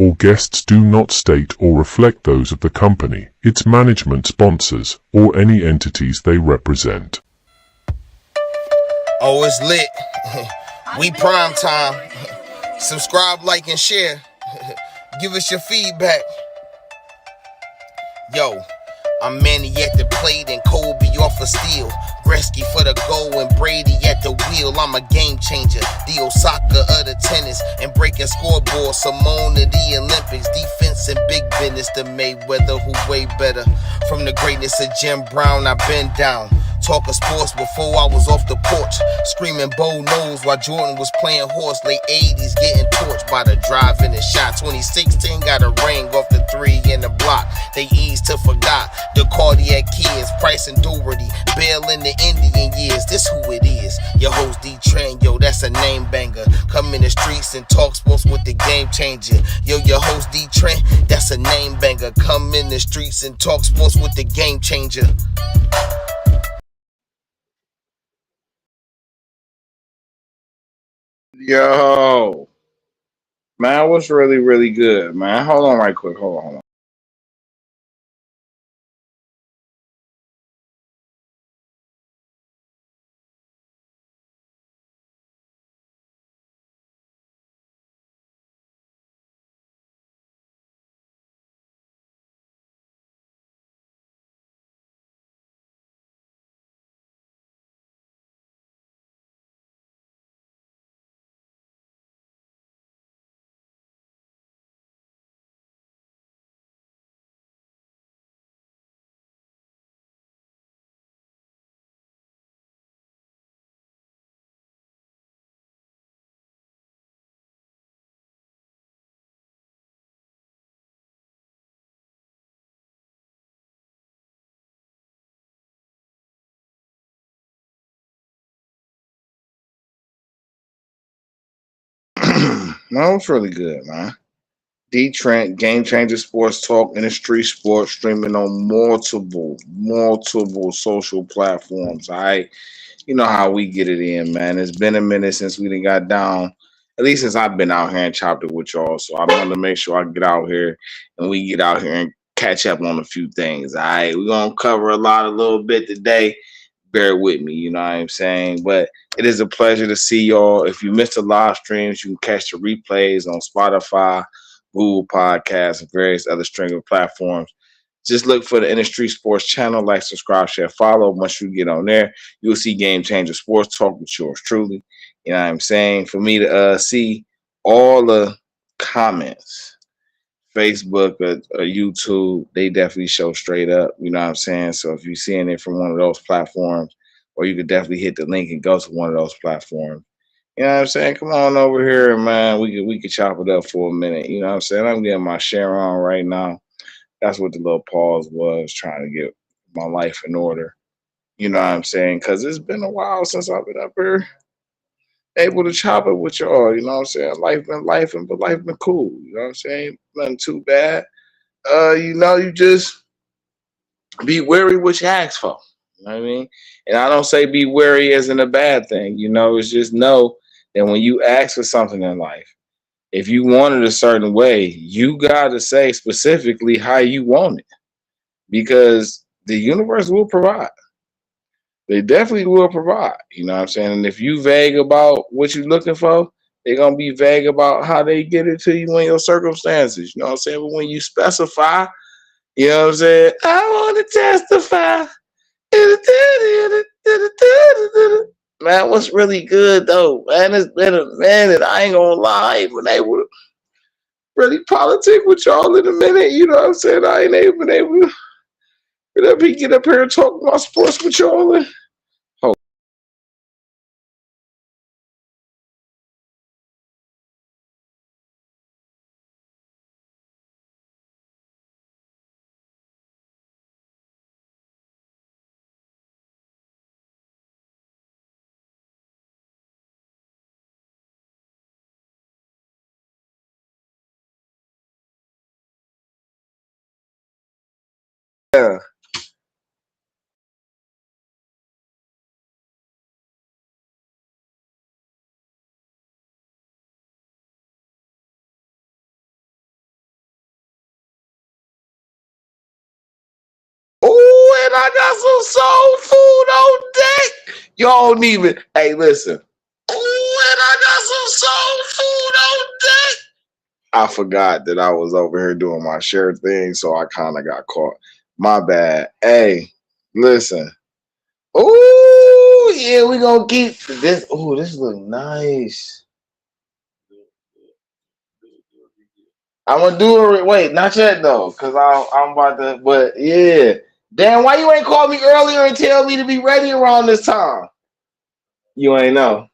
or guests do not state or reflect those of the company, its management, sponsors, or any entities they represent. Oh, it's lit. We prime time. Subscribe, like, and share. Give us your feedback. Yo, I'm Manny at the plate and Kobe off a steal. Gretzky for the goal and Brady at the wheel. I'm a game changer, the Osaka of the tennis, and breaking scoreboard. Simone of the Olympics, defense and big business. The Mayweather who way better. From the greatness of Jim Brown, I've been down. Talking sports before I was off the porch. Screaming Bo knows while Jordan was playing horse. Late 80s getting torched by the drive and the shot. 2016 got a ring off the 3 in the block. They eased to forgot the cardiac kids. Price and Doherty, Bell in the Indian years. This who it is. Your host DeeTrynt, yo, that's a name banger. Come in the streets and talk sports with the game changer. Yo, your host DeeTrynt, that's a name banger. Come in the streets and talk sports with the game changer. Yo, man, what's really, really good, man? Hold on right quick. Hold on. Man, what's really good, man? DeeTrynt, Game Changer Sports Talk, Industry Sports, streaming on multiple social platforms. All right, you know how we get it in, man. It's been a minute since we done got down. At least since I've been out here and chopped it with y'all. So I wanted to make sure I get out here and we get out here and catch up on a few things. All right, we're gonna cover a little bit today. Bear with me, you know what I'm saying? But it is a pleasure to see y'all. If you missed the live streams, you can catch the replays on Spotify, Google Podcasts, and various other streaming platforms. Just look for the Industry Sports channel, like, subscribe, share, follow. Once you get on there, you'll see Game Changer Sports Talk with yours truly. You know what I'm saying? For me to see all the comments, Facebook or YouTube, they definitely show straight up. You know what I'm saying? So if you're seeing it from one of those platforms, or you could definitely hit the link and go to one of those platforms. You know what I'm saying? Come on over here, man. We could chop it up for a minute. You know what I'm saying? I'm getting my share on right now. That's what the little pause was, trying to get my life in order. You know what I'm saying? Because it's been a while since I've been up here able to chop it with y'all. You know what I'm saying? Life been life, but life been cool. You know what I'm saying? Nothing too bad. You just be wary what you ask for. You know what I mean? And I don't say be wary as in a bad thing. You know, it's just know that when you ask for something in life, if you want it a certain way, you got to say specifically how you want it, because the universe will provide. They definitely will provide. You know what I'm saying? And if you vague about what you're looking for, they're going to be vague about how they get it to you in your circumstances. You know what I'm saying? But when you specify, you know what I'm saying? I want to testify. Man, what's really good though, man, it's been a minute. I ain't gonna lie, I ain't been able to really politic with y'all in a minute. You know what I'm saying? I ain't been able to get up here and talk about sports with y'all. Hold on. I got some soul food on deck. Y'all don't even. Hey, listen. When I got some soul food on deck. I forgot that I was over here doing my share thing, so I kind of got caught. My bad. Hey, listen. Ooh, yeah, we gonna keep this. Ooh, this look nice. I'm gonna do it. Wait, not yet though, cause I'm about to. But yeah, damn, why you ain't called me earlier and tell me to be ready around this time? You ain't know.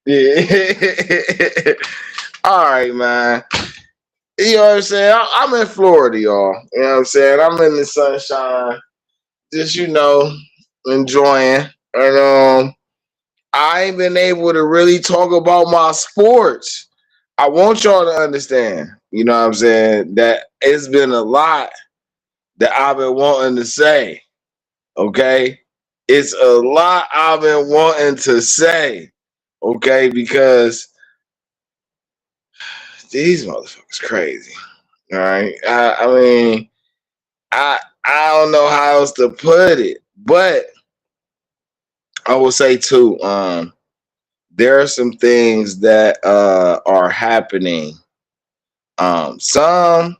Yeah. All right, man. You know what I'm saying? I'm in Florida, y'all. You know what I'm saying? I'm in the sunshine, just enjoying. And I ain't been able to really talk about my sports. I want y'all to understand, you know what I'm saying, that it's been a lot that I've been wanting to say. Okay? It's a lot I've been wanting to say. Okay, because these motherfuckers crazy. All right. I mean, I don't know how else to put it, but I will say too, there are some things that are happening. Some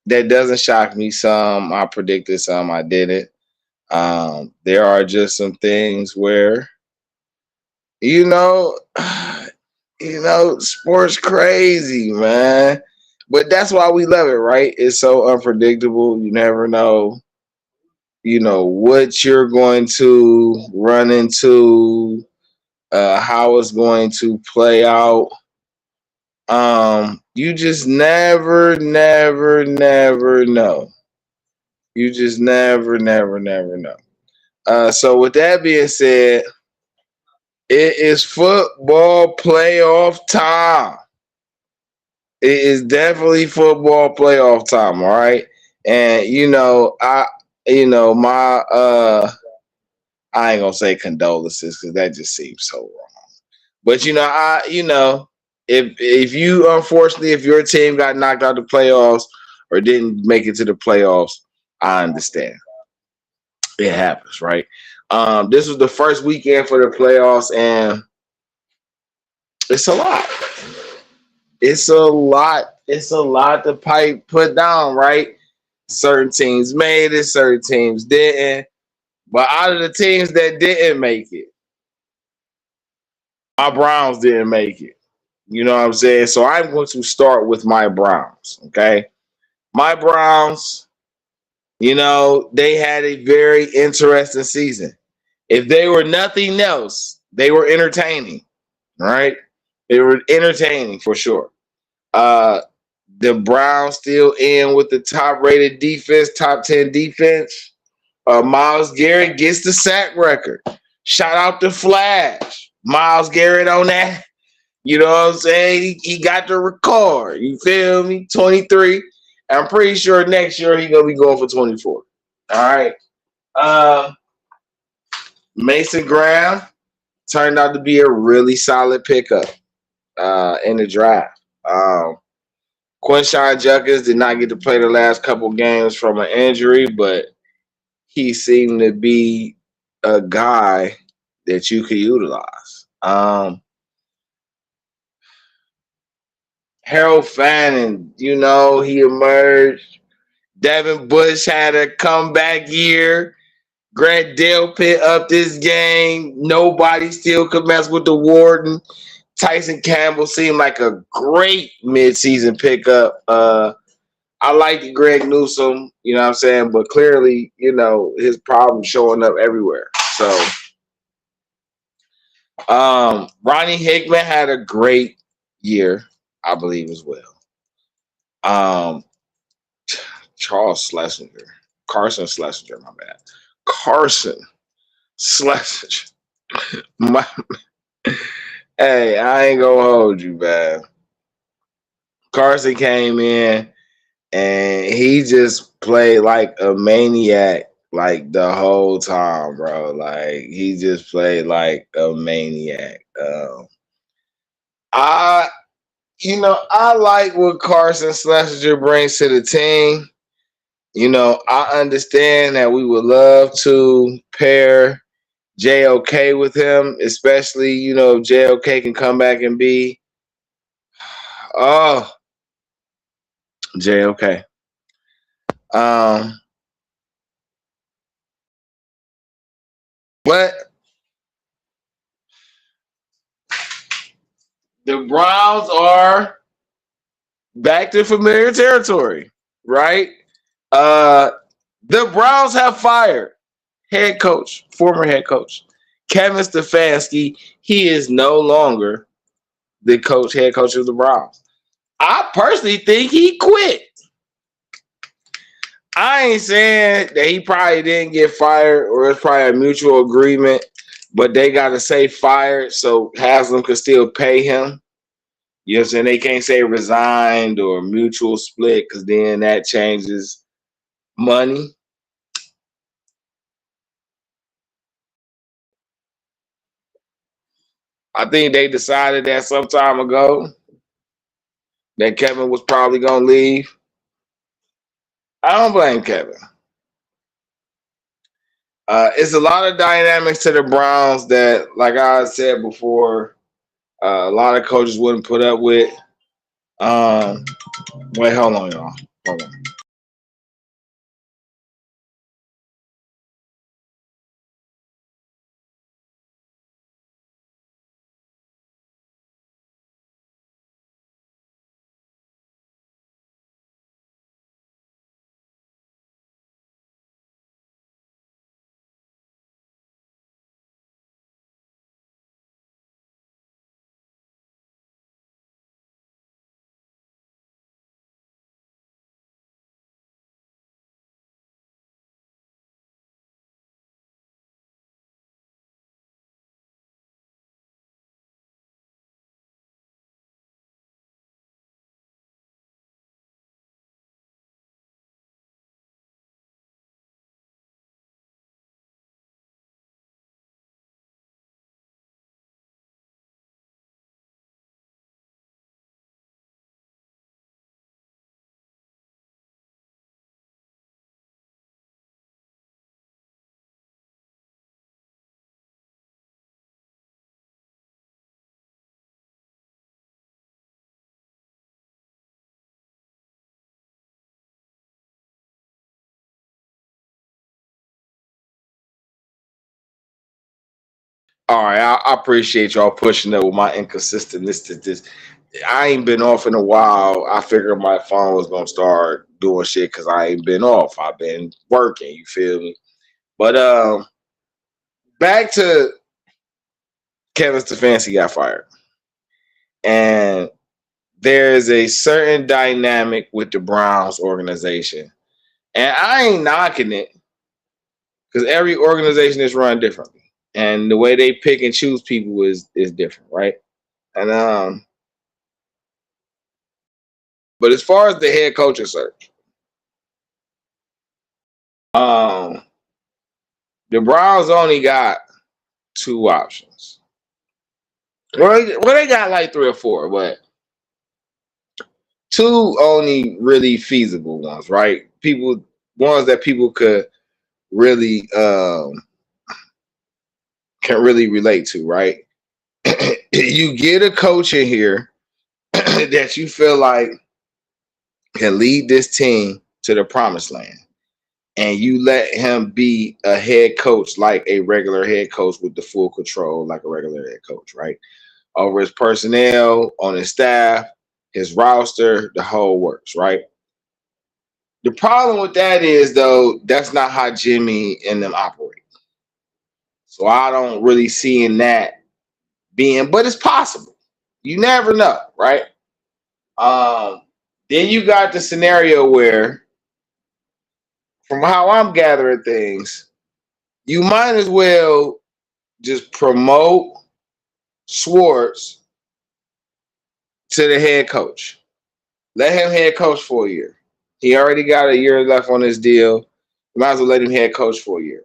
that doesn't shock me, some I predicted, some I didn't. There are just some things where you know, sports crazy, man. But that's why we love it, right? It's so unpredictable. You never know, what you're going to run into, how it's going to play out. You just never know. You just never know. So with that being said, it is football playoff time. It is definitely football playoff time, all right? And my I ain't gonna say condolences because that just seems so wrong. But if you unfortunately if your team got knocked out of the playoffs or didn't make it to the playoffs, I understand. It happens, right? This was the first weekend for the playoffs, and it's a lot. It's a lot. It's a lot to put down, right? Certain teams made it, certain teams didn't. But out of the teams that didn't make it, my Browns didn't make it. You know what I'm saying? So I'm going to start with my Browns, okay? My Browns, they had a very interesting season. If they were nothing else, they were entertaining, right? They were entertaining for sure. The Browns still in with the top-rated defense, top 10 defense. Myles Garrett gets the sack record. Shout out to Flash. Myles Garrett on that. You know what I'm saying? He got the record. You feel me? 23. I'm pretty sure next year he's going to be going for 24. All right. Mason Graham turned out to be a really solid pickup in the draft. Quinshon Judkins did not get to play the last couple games from an injury, but he seemed to be a guy that you could utilize. Harold Fannin, he emerged. Devin Bush had a comeback year. Grant Delpit upped his game. Nobody still could mess with the Warden. Tyson Campbell seemed like a great midseason pickup. I like Greg Newsome, you know what I'm saying? But clearly, his problem showing up everywhere. So, Ronnie Hickman had a great year, I believe, as well. Carson Schlesinger, my bad. Carson Schlesinger. Hey, I ain't gonna hold you, man. Carson came in and he just played like a maniac like the whole time, bro. Like he just played like a maniac. I like what Carson Schlesinger brings to the team. I understand that we would love to pair JOK with him, especially, if JOK can come back and be, oh, JOK. Um, but the Browns are back to familiar territory, right? The Browns have fired former head coach, Kevin Stefanski. He is no longer the head coach of the Browns. I personally think he quit. I ain't saying that he probably didn't get fired or it's probably a mutual agreement, but they got to say fired so Haslam could still pay him. You know what I'm saying? They can't say resigned or mutual split because then that changes money. I think they decided that some time ago that Kevin was probably going to leave. I don't blame Kevin. It's a lot of dynamics to the Browns that, like I said before, a lot of coaches wouldn't put up with. Wait, hold on, y'all. Hold on. All right, I appreciate y'all pushing up with my inconsistentness. I ain't been off in a while. I figured my phone was gonna start doing shit because I ain't been off. I've been working. You feel me? But back to Kevin Stefanski got fired, and there is a certain dynamic with the Browns organization, and I ain't knocking it because every organization is run differently, and the way they pick and choose people is different, right? And but as far as the head coaching search, um, the Browns only got two options. Well, they got like three or four, but two only really feasible ones, right? Ones that people could really can really relate to, right? You get a coach in here that you feel like can lead this team to the promised land, and you let him be a head coach like a regular head coach with the full control, like a regular head coach, right? Over his personnel, on his staff, his roster, the whole works, right? The problem with that is, though, that's not how Jimmy and them operate. So I don't really see in that being, but it's possible. You never know, right? Then you got the scenario where, from how I'm gathering things, you might as well just promote Schwartz to the head coach. Let him head coach for a year. He already got a year left on his deal. You might as well let him head coach for a year.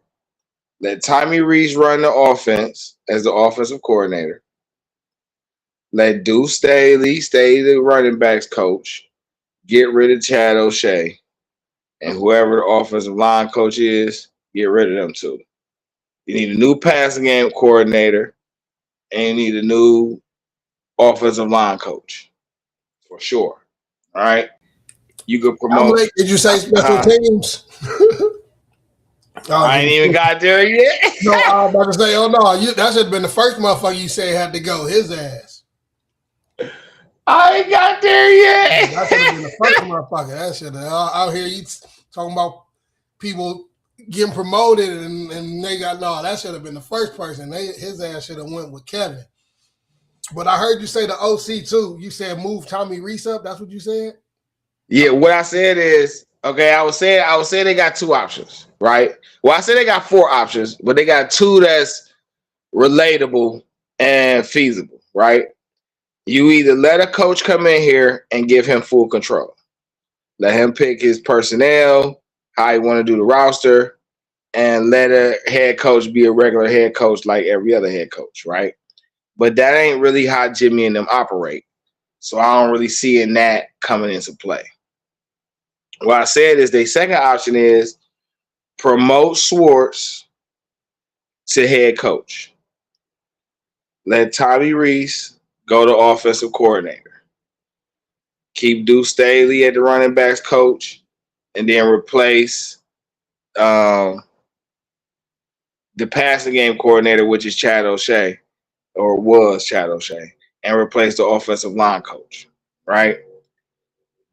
Let Tommy Rees run the offense as the offensive coordinator. Let Deuce Staley stay the running backs coach. Get rid of Chad O'Shea. and whoever the offensive line coach is, get rid of them too. You need a new passing game coordinator, and you need a new offensive line coach for sure. All right, you could How promote. late did you say special teams? I ain't even got there yet. No, I was about to say, oh no, that should have been the first motherfucker you say had to go. His ass. I ain't got there Yeah, yet. that should have been the first motherfucker. That should have. Out here, you talking about people getting promoted, and they got no. That should have been the first person. His ass should have went with Kevin. But I heard you say the OC too. You said move Tommy Reese up. That's what you said. Yeah, what I said is okay. I would say they got two options, right? Well, I said they got four options, but they got two that's relatable and feasible, right? You either let a coach come in here and give him full control, let him pick his personnel, how he want to do the roster, and let a head coach be a regular head coach like every other head coach, right? But that ain't really how Jimmy and them operate. So I don't really see in that coming into play. What I said is the second option is promote Schwartz to head coach. Let Tommy Reese go to offensive coordinator. Keep Deuce Staley at the running backs coach, and then replace the passing game coordinator, which is Chad O'Shea, or was Chad O'Shea, and replace the offensive line coach, right?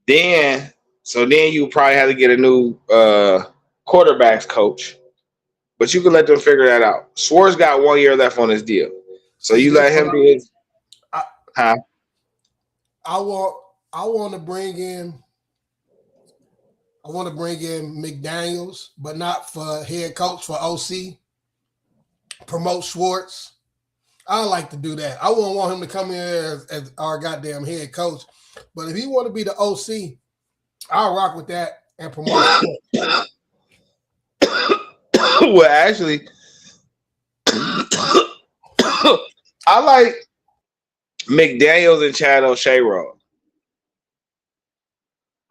Then you probably have to get a new quarterbacks coach, but you can let them figure that out. Schwartz got 1 year left on his deal, so See, you let him do it. I want to bring in. I want to bring in McDaniels, but not for head coach, for OC. Promote Schwartz. I like to do that. I wouldn't want him to come in as our goddamn head coach. But if he want to be the OC, I'll rock with that and promote Schwartz. Well, actually, I like McDaniels and Chad O'Shea role.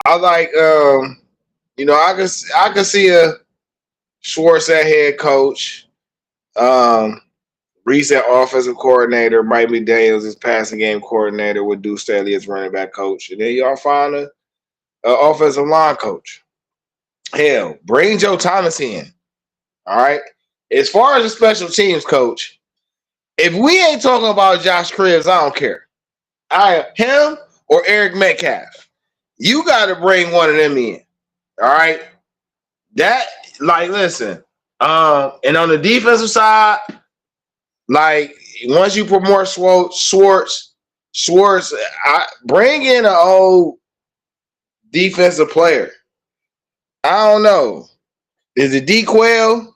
I like, I can see a Schwartz at head coach, Reese at offensive coordinator, Mike McDaniels as passing game coordinator with Deuce Staley as running back coach, and then y'all find a offensive line coach. Hell, bring Joe Thomas in. All right. As far as the special teams coach, if we ain't talking about Josh Cribbs, I don't care. Him or Eric Metcalf. You got to bring one of them in. All right. Listen. And on the defensive side, like once you promote Schwartz, bring in an old defensive player. I don't know. Is it D Quail?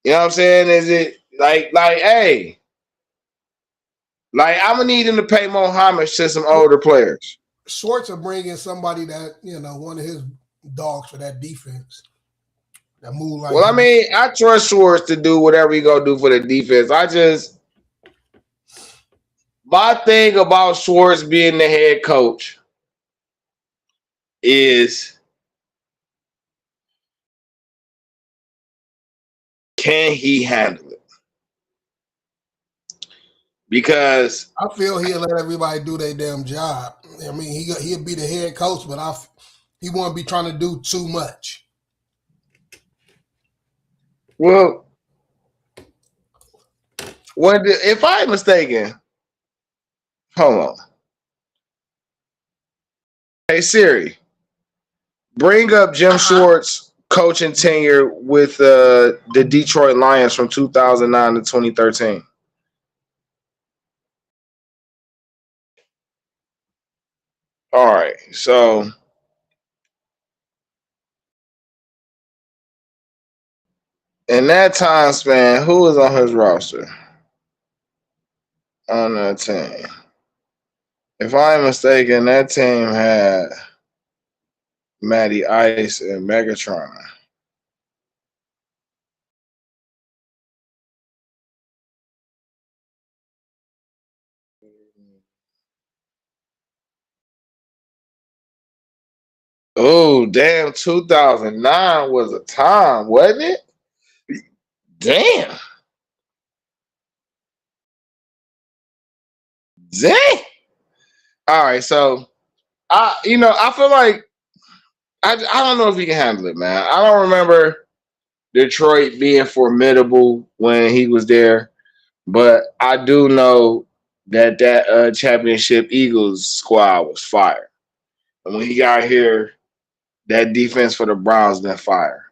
You know what I'm saying? Is it hey, I'm gonna need him to pay more homage to some older players. Schwartz will bring in somebody that, one of his dogs for that defense. That move like Well, I mean, I trust Schwartz to do whatever he gonna do for the defense. My thing about Schwartz being the head coach is, can he handle it? Because I feel he'll let everybody do their damn job. I mean, he'll be the head coach, but he won't be trying to do too much. Well, if I'm mistaken, hold on. Hey Siri, bring up Jim Schwartz coaching tenure with the Detroit Lions from 2009 to 2013. All right, so in that time span, who was on his roster on that team? If I'm mistaken, that team had Matty Ice and Megatron. Oh, damn, 2009 was a time, wasn't it? Damn. Dang. All right, so I feel like I don't know if he can handle it, man. I don't remember Detroit being formidable when he was there, but I do know that championship Eagles squad was fire. And when he got here, that defense for the Browns been fire.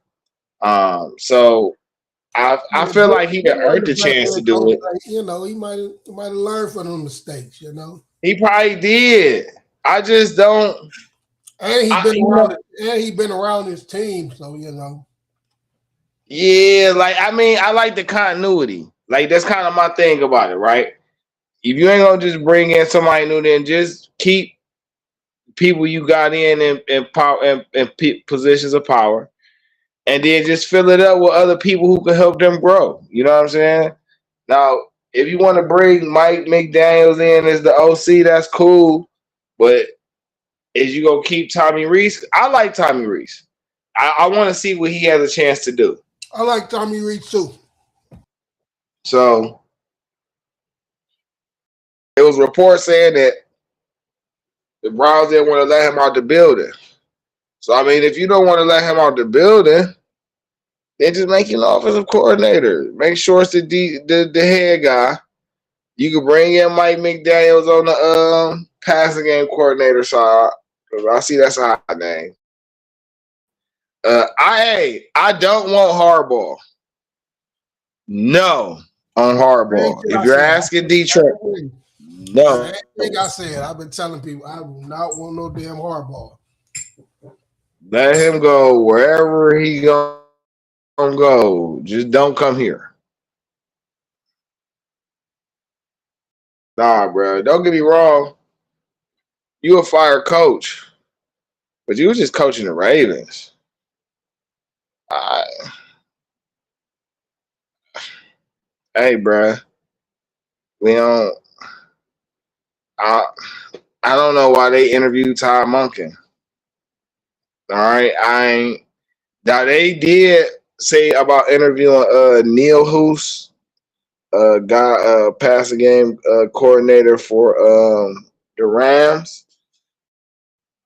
So I Yeah, feel like he Bill earned the the better chance to head do coach. it. Like, he might have learned from them mistakes. He probably did. I just don't. And he I been you around. know And he been around his team, so Yeah, like I mean, I like the continuity. Like that's kind of my thing about it, right? If you ain't gonna just bring in somebody new, then just keep people you got in power and positions of power, and then just fill it up with other people who can help them grow. You know what I'm saying? Now, if you want to bring Mike McDaniels in as the OC, that's cool. But is you gonna keep Tommy Reese? I like Tommy Reese. I want to see what he has a chance to do. I like Tommy Reed too. So it was reports saying that the Browns didn't want to let him out the building. So I mean, if you don't want to let him out the building, then just make him an offensive coordinator. Make sure it's the head guy. You can bring in Mike McDaniels on the passing game coordinator side. I see that's a hot name. I don't want Harbaugh. No, on Same Harbaugh. thing If I you're said. asking DeeTrynt, Same no. thing I said. I've been telling people I do not want no damn hardball. Let him go wherever he gonna go. Just don't come here. Nah, bro. Don't get me wrong. You a fire coach, but you was just coaching the Ravens. I, hey, bro. We don't. I I don't know why they interviewed Todd Monken. All right, I ain't. Now they did say about interviewing Neil Hoos, guy, passing game coordinator for the Rams.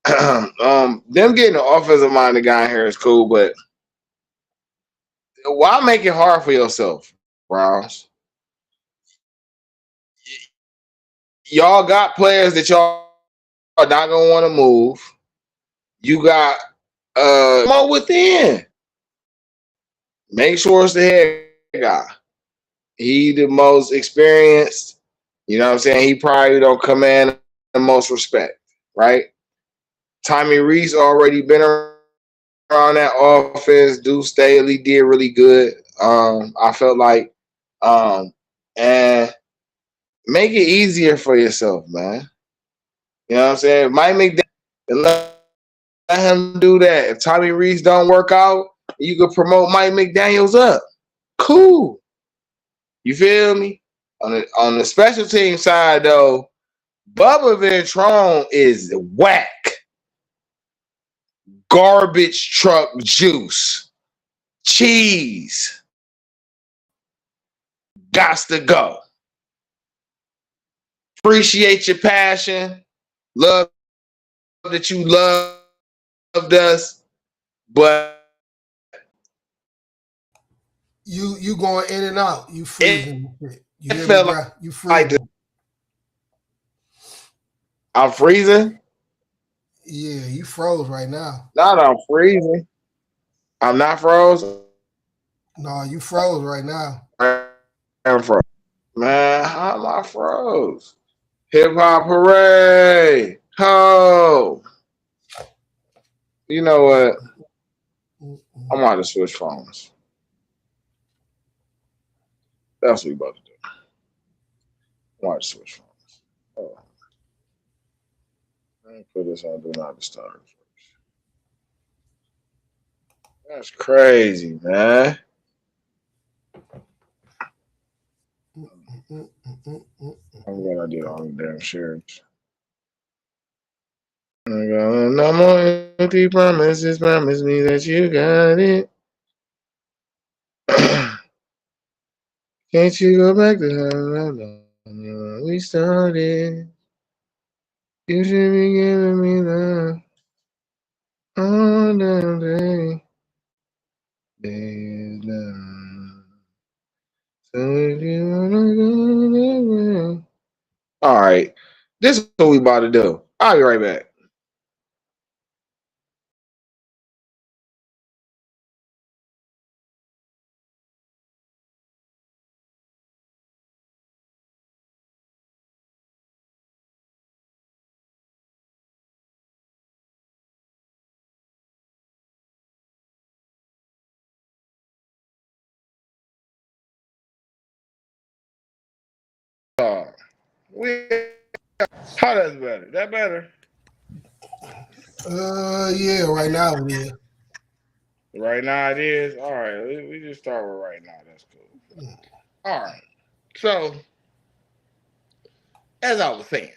Them getting an offensive minded guy in here is cool, but why make it hard for yourself, Browns? Y'all got players that y'all are not gonna want to move. You got more within. Make sure it's the head guy. He the most experienced. You know what I'm saying? He probably don't command the most respect, right? Tommy Reese already been around that offense. Deuce Staley did really good. I felt like, and make it easier for yourself, man. You know what I'm saying? Mike McDaniel, let him do that. If Tommy Reese don't work out, you could promote Mike McDaniels up. Cool. You feel me? On the special team side, though, Bubba Ventrone is whack. Garbage truck juice. Cheese. Gots to go. Appreciate your passion. Love that you loved us. But You going in and out. You it, freezing. You it hear me, felt bro? You like freezing. I'm freezing. Yeah, you froze right now. Not I'm freezing. I'm not frozen. No, you froze right now. I'm frozen. Man, how am I froze? Hip hop hooray! Ho! You know what? I'm about to switch phones. That's what we about to do. I'm about to switch phones. Oh, let me put this on Do Not Disturb. That's crazy, man. I'm glad I did all the damn shares. No more empty promises. Promise me that you got it. Can't you go back to how we started? You should be giving me love all damn day. Day love. So if you wanna go that way. All right. This is what we about to do. I'll be right back. We how that's better? That better? Yeah, right now it is. Right now it is. All right. We just start with right now. That's cool. All right. So as I was saying,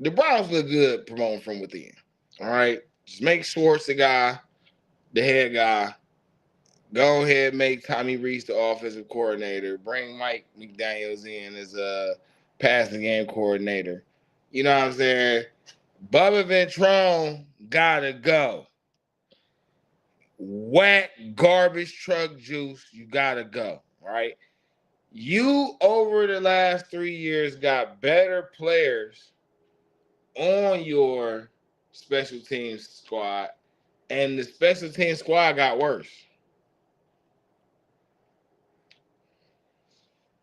the Browns look good promoting from within. All right. Just make Schwartz the guy, the head guy. Go ahead, make Tommy Reese the offensive coordinator. Bring Mike McDaniels in as a passing game coordinator. You know what I'm saying? Bubba Ventrone gotta go. Whack garbage truck juice, you gotta go. Right? You over the last 3 years got better players on your special teams squad, and the special teams squad got worse.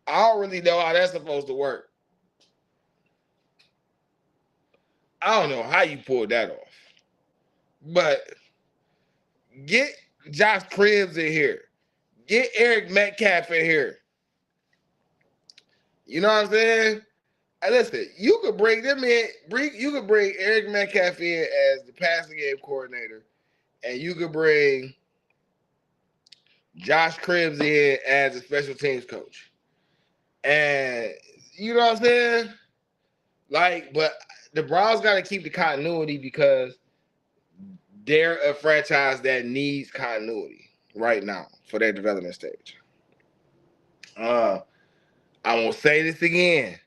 I don't really know how that's supposed to work. I don't know how you pulled that off. But get Josh Cribbs in here. Get Eric Metcalf in here. You know what I'm saying? And listen, you could bring them in. You could bring Eric Metcalf in as the passing game coordinator, and you could bring Josh Cribbs in as a special teams coach. And you know what I'm saying? Like, but the Browns got to keep the continuity because they're a franchise that needs continuity right now for their development stage. I will say this again.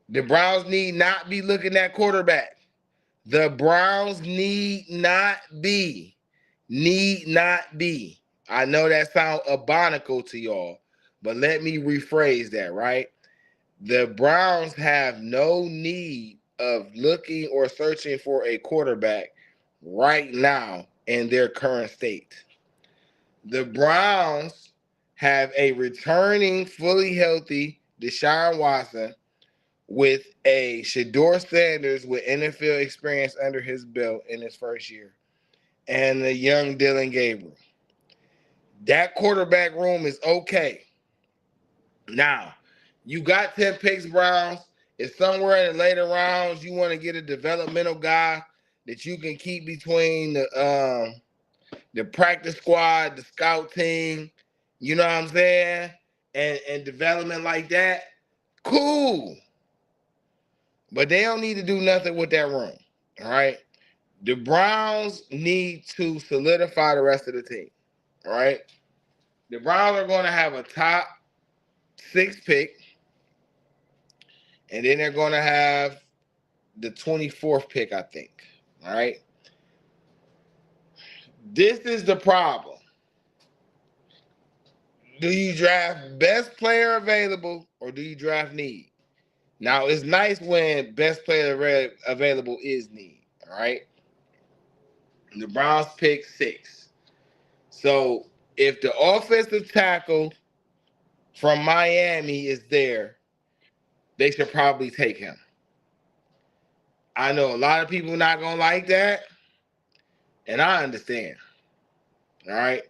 The Browns need not be looking at quarterback. The Browns need not be. Need not be. I know that sounds abonical to y'all, but let me rephrase that, right? The Browns have no need of looking or searching for a quarterback right now in their current state. The Browns have a returning, fully healthy Deshaun Watson with a Shador Sanders with NFL experience under his belt in his first year, and the young Dylan Gabriel. That quarterback room is okay. Now, you got 10 picks, Browns. If somewhere in the later rounds you want to get a developmental guy that you can keep between the practice squad, the scout team, you know what I'm saying, and development like that, cool. But they don't need to do nothing with that room. All right. The Browns need to solidify the rest of the team. All right. The Browns are going to have a top 6 pick, and then they're going to have the 24th pick, I think. All right. This is the problem. Do you draft best player available or do you draft need? Now, it's nice when best player available is need. All right. The Browns pick 6. So if the offensive tackle from Miami is there, they should probably take him. I know a lot of people not gonna like that, and I understand. All right.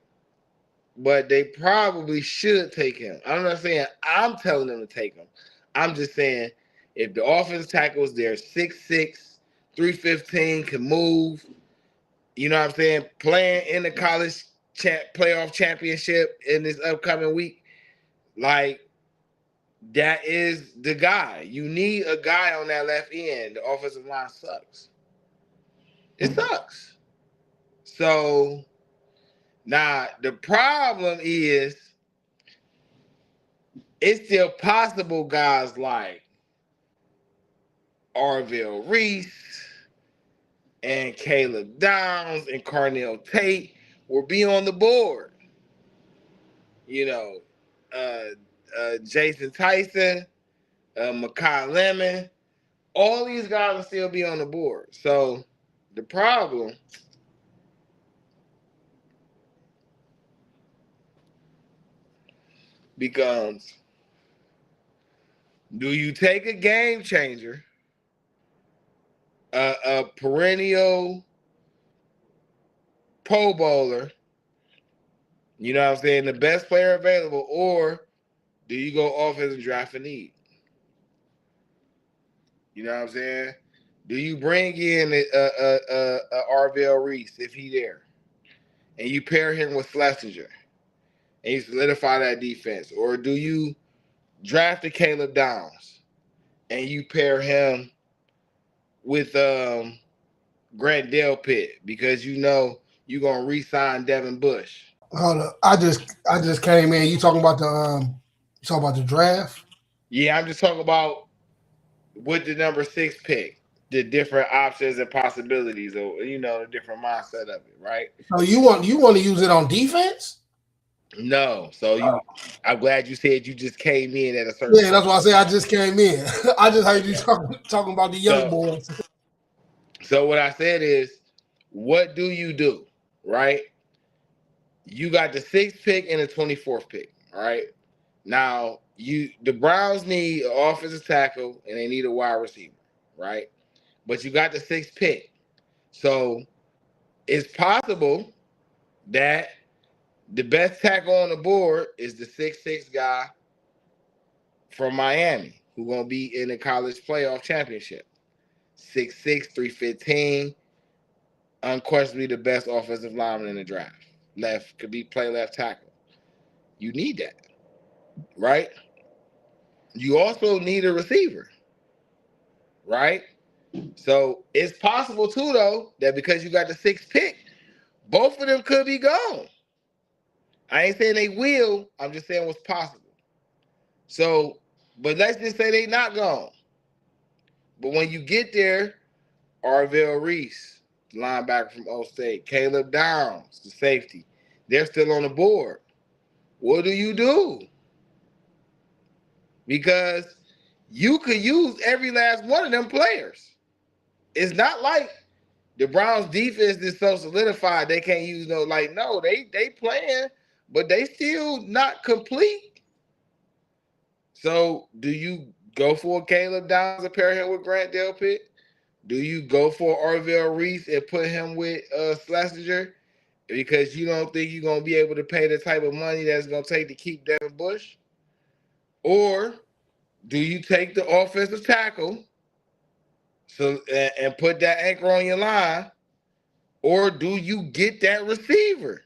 But they probably should take him. I'm not saying I'm telling them to take him. I'm just saying if the offensive tackle is there, 6'6", 315, can move, you know what I'm saying, playing in the college playoff championship in this upcoming week, like, that is the guy. You need a guy on that left end. The offensive line sucks. It sucks. So now the problem is it's still possible guys like Arvell Reese and Caleb Downs and Carnell Tate will be on the board. You know, Jason Tyson, Makai Lemon, all these guys will still be on the board. So the problem becomes, do you take a game changer, a perennial Pro Bowler, you know what I'm saying, the best player available, or do you go offensive draft a need? You know what I'm saying? Do you bring in a Arvell Reese if he there, and you pair him with Schlesinger, and you solidify that defense, or do you draft a Caleb Downs and you pair him with Grant Delpit because you know you're gonna re-sign Devin Bush? Hold up. I just came in. You talking about the draft? Yeah, I'm just talking about with the number 6 pick, the different options and possibilities, or you know, the different mindset of it, right? So you want to use it on defense? No. So I'm glad you said you just came in at a certain Yeah, that's why I say I just came in. I just heard you talking about the young So- boys. So what I said is, what do you do, right? You got the 6th pick and the 24th pick, all right? Now, the Browns need an offensive tackle and they need a wide receiver, right? But you got the 6th pick. So it's possible that the best tackle on the board is the 6'6" guy from Miami who's going to be in the college playoff championship. 6'6", 315, unquestionably the best offensive lineman in the draft. Play left tackle. You need that, right? You also need a receiver, right? So it's possible too, though, that because you got the 6th pick, both of them could be gone. I ain't saying they will. I'm just saying what's possible. So, but let's just say they not gone. But when you get there, Arvell Reese, linebacker from O State, Caleb Downs, the safety, they're still on the board. What do you do? Because you could use every last one of them players. It's not like the Browns defense is so solidified they can't use no, like, no, they playing, but they still not complete. So do you go for Caleb Downs and pair him with Grant Delpit? Do you go for Arvell Reese and put him with Schlesinger because you don't think you're going to be able to pay the type of money that's going to take to keep Devin Bush? Or do you take the offensive tackle and put that anchor on your line? Or do you get that receiver,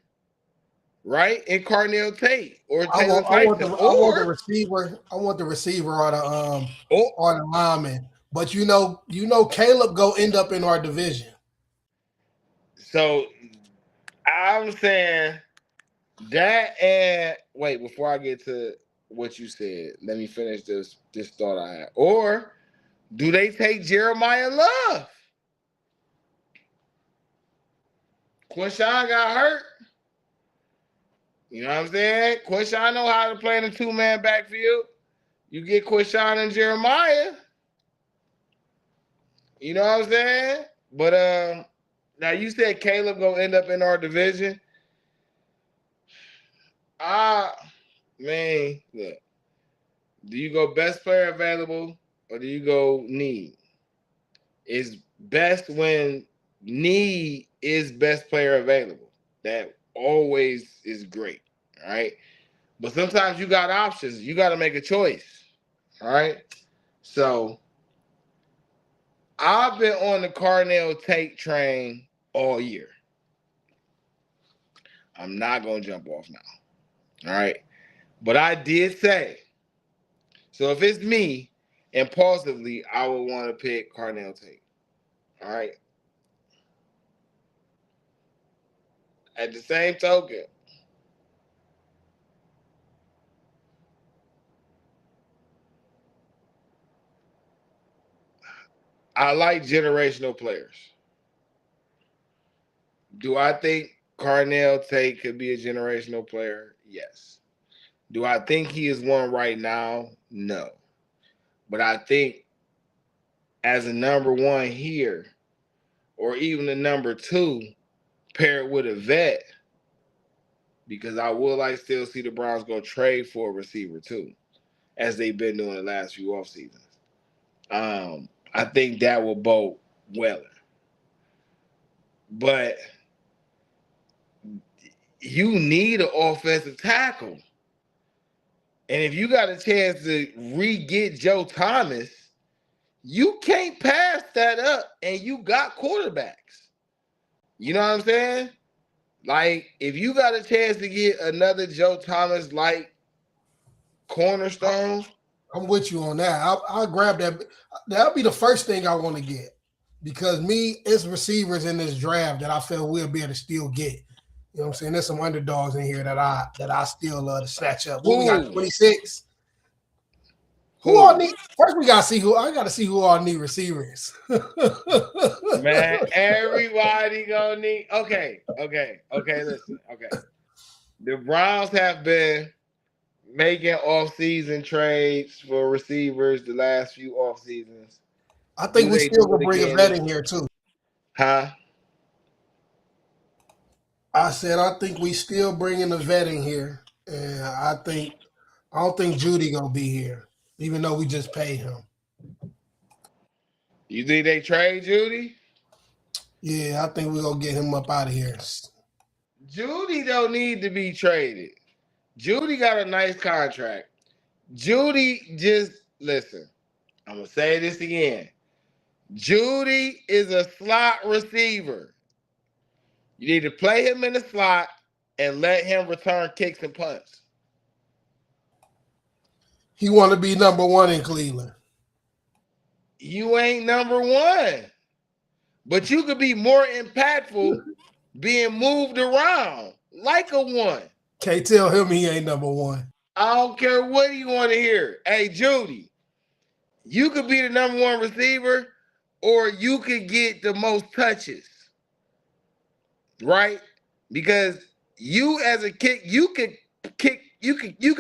right? In Carnell Tate or Taylor Tyson? I want the receiver. I want the receiver or the lineman. But you know, Caleb go end up in our division. So I'm saying that, and wait, before I get to what you said, let me finish this thought I had. Or do they take Jeremiah Love? Quinshawn got hurt. You know what I'm saying? Quinshawn know how to play in a 2-man backfield. You get Quinshawn and Jeremiah. You know what I'm saying? But now you said Caleb gonna end up in our division. Man, look. Do you go best player available or do you go need? It's best when need is best player available. That always is great, all right? But sometimes you got options. You got to make a choice, all right? So I've been on the Carnell Tate train all year. I'm not going to jump off now, all right? But I did say, so if it's me, impulsively, I would want to pick Carnell Tate, all right? At the same token, I like generational players. Do I think Carnell Tate could be a generational player? Yes. Do I think he is one right now? No. But I think as a number one here, or even a number two, paired with a vet, because I would like still see the Browns go trade for a receiver too, as they've been doing the last few off seasons. I think that will bode well. But you need an offensive tackle. And if you got a chance to re-get Joe Thomas, you can't pass that up, and you got quarterbacks. You know what I'm saying? Like, if you got a chance to get another Joe Thomas like cornerstone, I'm with you on that. I'll grab that. That'll be the first thing I want to get, because it's receivers in this draft that I feel we'll be able to still get. You know what I'm saying? There's some underdogs in here that I still love to snatch up. What we got, 26? Who all need? First, we gotta see who. I gotta see who all need receivers. man, everybody gonna need. Okay. Listen, okay. The Browns have been making off-season trades for receivers the last few off seasons. I think we still gonna bring a vet in here too. Huh? I said I think we still bringing a vet in here, and I don't think Judy gonna be here, even though we just paid him. You think they trade Judy? Yeah, I think we're gonna get him up out of here. Judy don't need to be traded. Judy got a nice contract. Judy, just listen. I'm gonna say this again. Judy is a slot receiver. You need to play him in the slot and let him return kicks and punts. He want to be number one in Cleveland. You ain't number one, but you could be more impactful being moved around like a one. Can't tell him he ain't number one. I don't care what you want to hear. Hey, Judy, you could be the number one receiver, or you could get the most touches, right? Because you as a kick, you could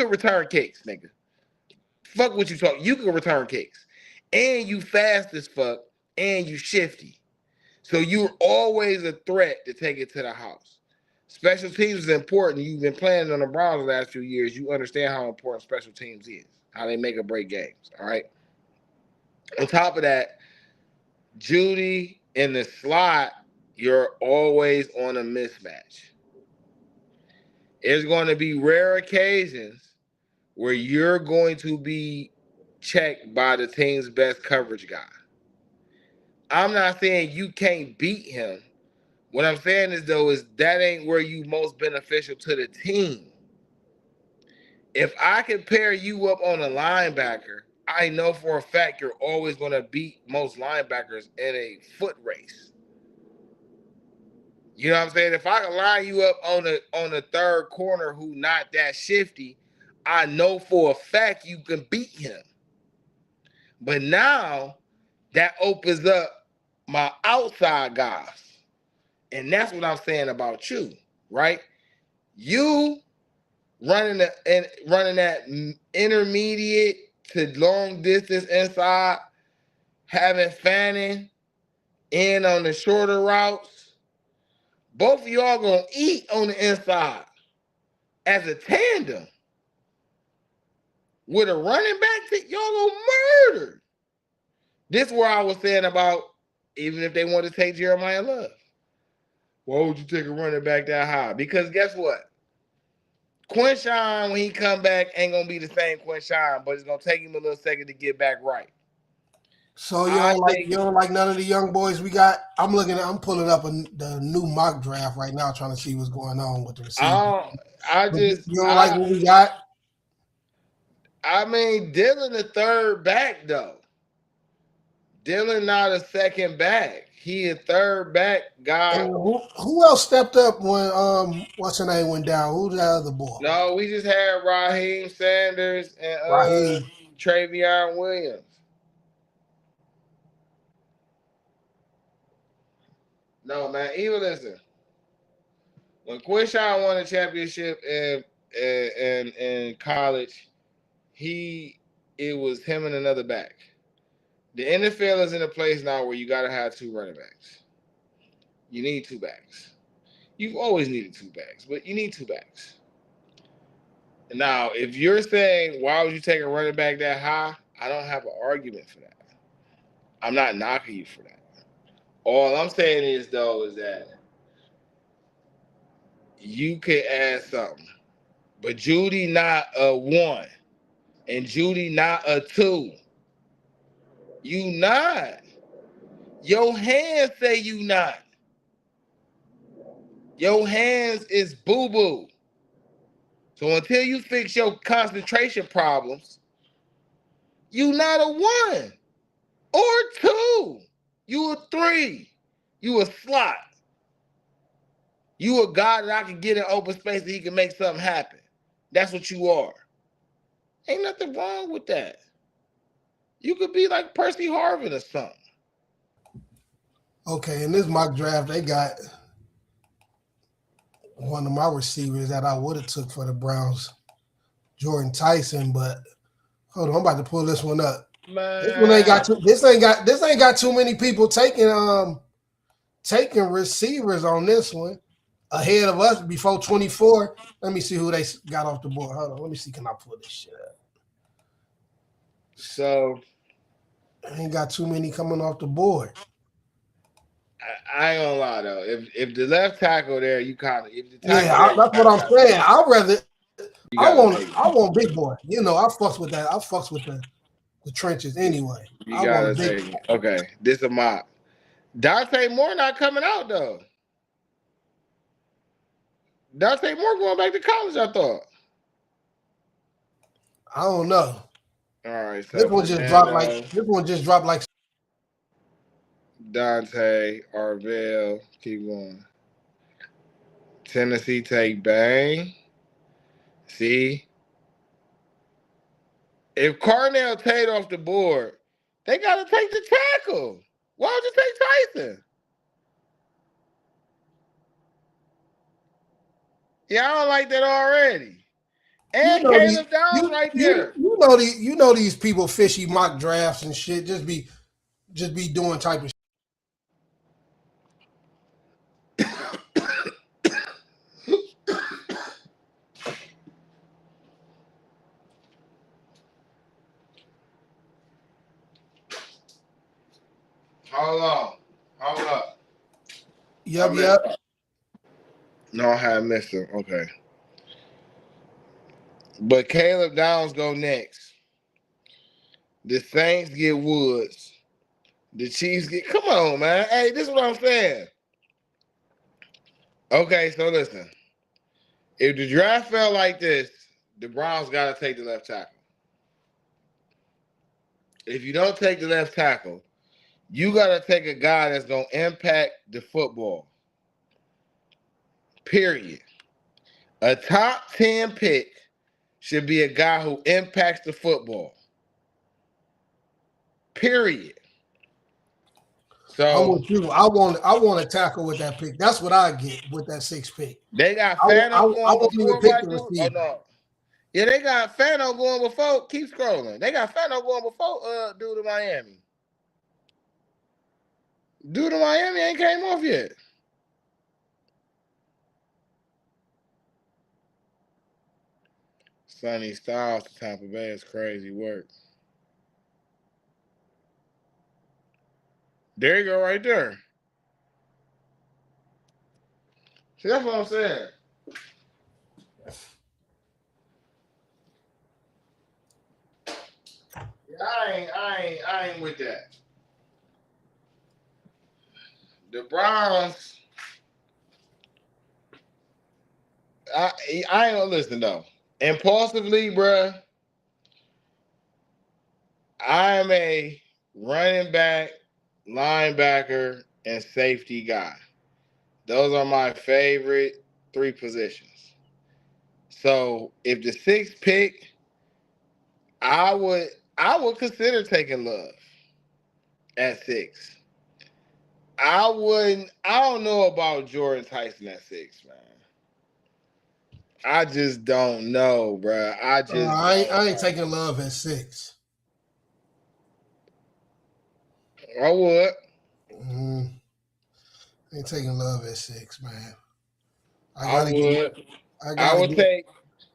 return kicks, nigga. Fuck what you talk. You can return kicks. And you fast as fuck, and you shifty. So you're always a threat to take it to the house. Special teams is important. You've been playing on the Browns the last few years. You understand how important special teams is, how they make or break games, all right? On top of that, Judy in the slot, you're always on a mismatch. There's going to be rare occasions where you're going to be checked by the team's best coverage guy. I'm not saying you can't beat him. What I'm saying is, though, is that ain't where you most beneficial to the team. If I can pair you up on a linebacker, I know for a fact you're always going to beat most linebackers in a foot race. You know what I'm saying? If I can line you up on the third corner who not that shifty, I know for a fact you can beat him. But now that opens up my outside guys. And that's what I'm saying about you, right? You running that intermediate to long distance inside, having Fanning in on the shorter routes. Both of y'all gonna eat on the inside as a tandem. With a running back, y'all gonna murder. This is where I was saying about even if they want to take Jeremiah Love. Why would you take a running back that high? Because guess what? Quinshawn, when he come back, ain't going to be the same Quinshawn, but it's going to take him a little second to get back right. So you don't like none of the young boys we got? I'm pulling up the new mock draft right now, trying to see what's going on with the receivers. You don't like what we got? I mean, Dylan the third back, though. Dylan not a second back. He a third back guy. And who else stepped up when what's her name went down? Who's that other boy? No, we just had Raheem Sanders and Raheem. Travion Williams. No, man. Even listen, when Quishon won a championship in college, it was him and another back. The NFL is in a place now where you gotta have two running backs. You need two backs. You've always needed two backs, but you need two backs. Now, if you're saying why would you take a running back that high, I don't have an argument for that. I'm not knocking you for that. All I'm saying is though is that you could add something, but Judy not a 1 and Judy not a 2. You not. Your hands say you not. Your hands is boo-boo. So until you fix your concentration problems, you not a 1 or 2. You a 3. You a slot. You a guy that I can get in open space that he can make something happen. That's what you are. Ain't nothing wrong with that. You could be like Percy Harvin or something. Okay, in this mock draft, they got one of my receivers that I would have took for the Browns, Jordan Tyson. But hold on, I'm about to pull this one up. Man. This ain't got too many people taking receivers on this one ahead of us before 24. Let me see who they got off the board. Hold on, let me see. Can I pull this shit up? So I ain't got too many coming off the board. I ain't gonna lie though. If the left tackle there, you kind of that's what I'm saying. I want big boy. You know, I fucks with that. I fucks with the trenches anyway. You gotta take it. Okay, this a mock. Dante Moore not coming out though. Dante Moore going back to college, I thought. I don't know. All right, so this one just dropped like Dante, Arvell, keep going. Tennessee take Bang. See? If Carnell Tate off the board, they got to take the tackle. Why would you take Tyson? Yeah, I don't like that already. And Caleb Downs right there. You know these people fishy mock drafts and shit. Just be doing type of shit. Hold up. Yep. No, I had missed him. Okay. But Caleb Downs go next. The Saints get Woods. The Chiefs get... Come on, man. Hey, this is what I'm saying. Okay, so listen. If the draft fell like this, the Browns got to take the left tackle. If you don't take the left tackle, you got to take a guy that's going to impact the football. Period. A top 10 pick should be a guy who impacts the football. Period. So I'm with you. I want to tackle with that pick. That's what I get with that 6th pick. They got Fano going before. No. Yeah, they got Fano going before. Keep scrolling. They got Fano going before dude to Miami. Dude to Miami ain't came off yet. Sonny Styles to Tampa Bay is crazy work. There you go, right there. See, that's what I'm saying. I ain't with that. The Browns. I ain't gonna listen though. Impulsively, bruh. I am a running back, linebacker, and safety guy. Those are my favorite 3 positions. So if the 6th pick, I would consider taking Love at 6. I don't know about Jordan Tyson at 6, man. I just don't know, bro. I just don't I ain't know. taking Love at 6. I would. Ain't taking Love at 6, man. I I gotta get would. I I gotta would get take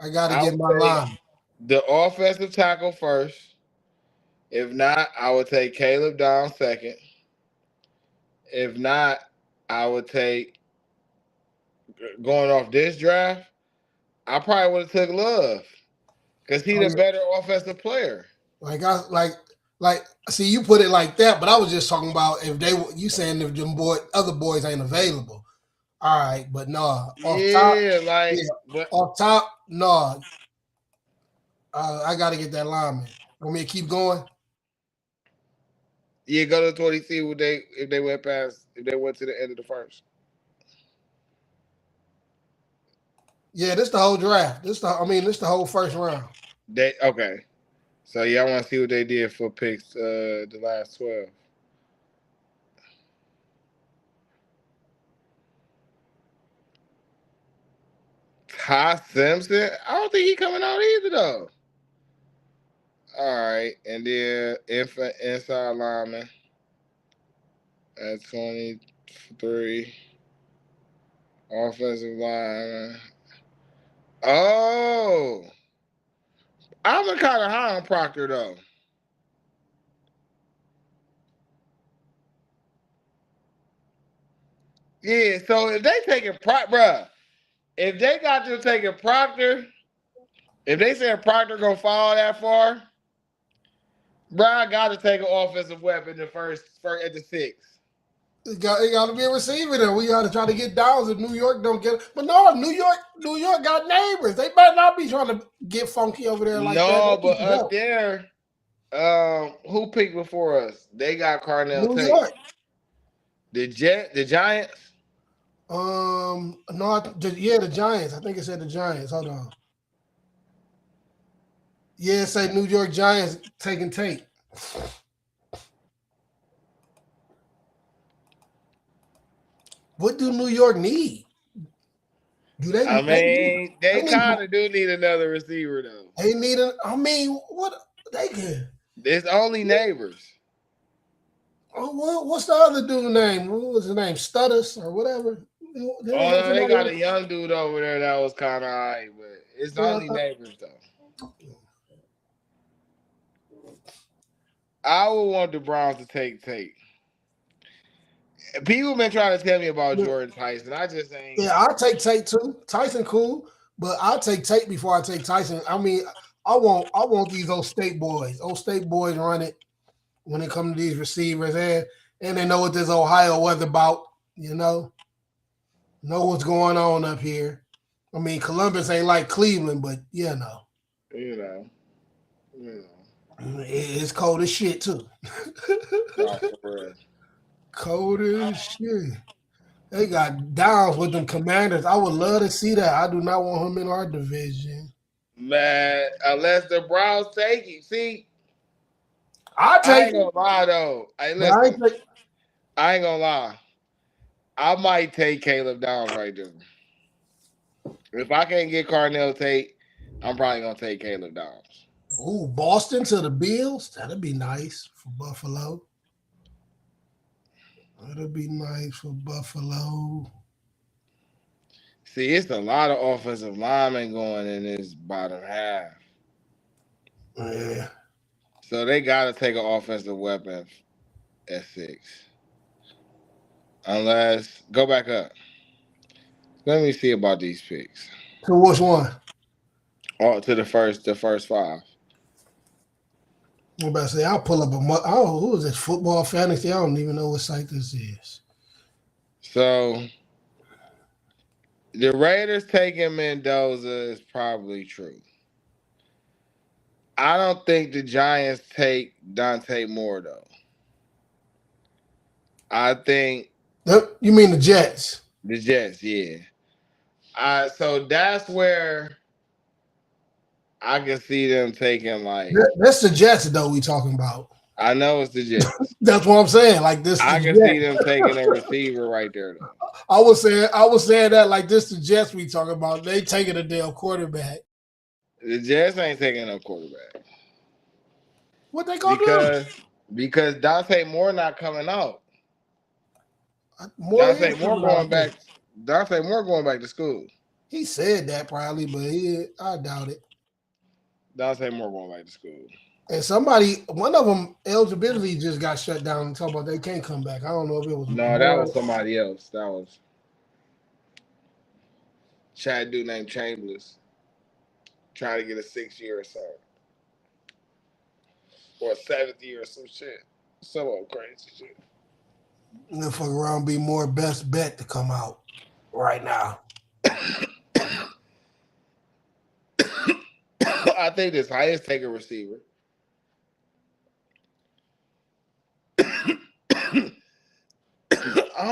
I gotta I get would my take line. the offensive tackle first. If not, I would take Caleb down second. If not, I would take going off this draft. I probably would have took Love because he's Oh, a yeah. better offensive player. Like see, you put it like that, but I was just talking about if you saying if them other boys ain't available. All right, but no, off top, Yeah, yeah, but off top, no. I gotta get that lineman. Want me to keep going? yeah, go to 20, see what if they went to the end of the first. Yeah, this the whole draft. This the whole first round. They okay. So y'all want to see what they did for picks the last 12. Ty Simpson? I don't think he coming out either though. All right, and then inside lineman at 23, offensive lineman. Oh, I'm kind of high on Proctor though. Yeah, so if they taking bruh, if they got to taking Proctor, if they said Proctor gonna fall that far, bruh, I got to take an offensive weapon the first at the 6th. It got to be a receiver there. We got to try to get Downs if New York don't get it. But no, New York got neighbors. They better not be trying to get funky over there like that. No, They need but some up help. there, who picked before us? They got Carnell New Tate. York. The Giants. No, the Giants. I think it said the Giants. Hold on. Yeah, it said New York Giants taking Tate. What do New York need? Do they? They need kind of do need another receiver though. They need what they can. It's only neighbors. What's the other dude's name? What was his name? Stutters or whatever. Oh no, they got a young dude over there that was kind of alright, but it's only neighbors though. I would want the Browns to take Tate. People been trying to tell me about Jordan Tyson. I just ain't. Yeah, I'll take Tate too. Tyson cool, but I'll take Tate before I take Tyson. I mean, I want these old state boys. Old state boys run it when it comes to these receivers, and they know what this Ohio weather about. Know what's going on up here. I mean, Columbus ain't like Cleveland, but you know. It's cold as shit too. Cold as shit. They got Downs with them Commanders. I would love to see that. I do not want him in our division. Man, unless the Browns take him. See, I ain't gonna lie though. Hey, listen, I ain't gonna lie. I might take Caleb Downs right there. If I can't get Carnell Tate, I'm probably gonna take Caleb Downs. Ooh, Boston to the Bills. That'd be nice for Buffalo. That'd be nice for Buffalo. See, it's a lot of offensive linemen going in this bottom half. Yeah. So they got to take an offensive weapon at 6. Unless, go back up. Let me see about these picks. To which one? Oh, to the first 5. I'm about to say, I'll pull up who is this? Football Fantasy? I don't even know what site this is. So, the Raiders taking Mendoza is probably true. I don't think the Giants take Dante Moore, though. I think You mean the Jets? The Jets, yeah. So that's where I can see them taking like. That's the Jets, though. We talking about. I know it's the Jets. That's what I'm saying. Like this, the I can see them Jets. taking a receiver right there though. I was saying that like this, the Jets we talking about. They taking a damn quarterback. The Jets ain't taking no quarterback What they gonna do? because Dante Moore not coming out. More Dante is Moore coming out. I going think back. Dante Moore going back to school. he said that probably, but I doubt it. Dante Moore going back to school. And one of them, eligibility just got shut down and talk about they can't come back. I don't know if it was No, that Moore. was somebody else. That was Chad dude named Chambers trying to get a 6 year or something. Or a 7th year or some shit. Some old crazy shit. And then fuck around be more best bet to come out right now. I think this highest taker receiver. I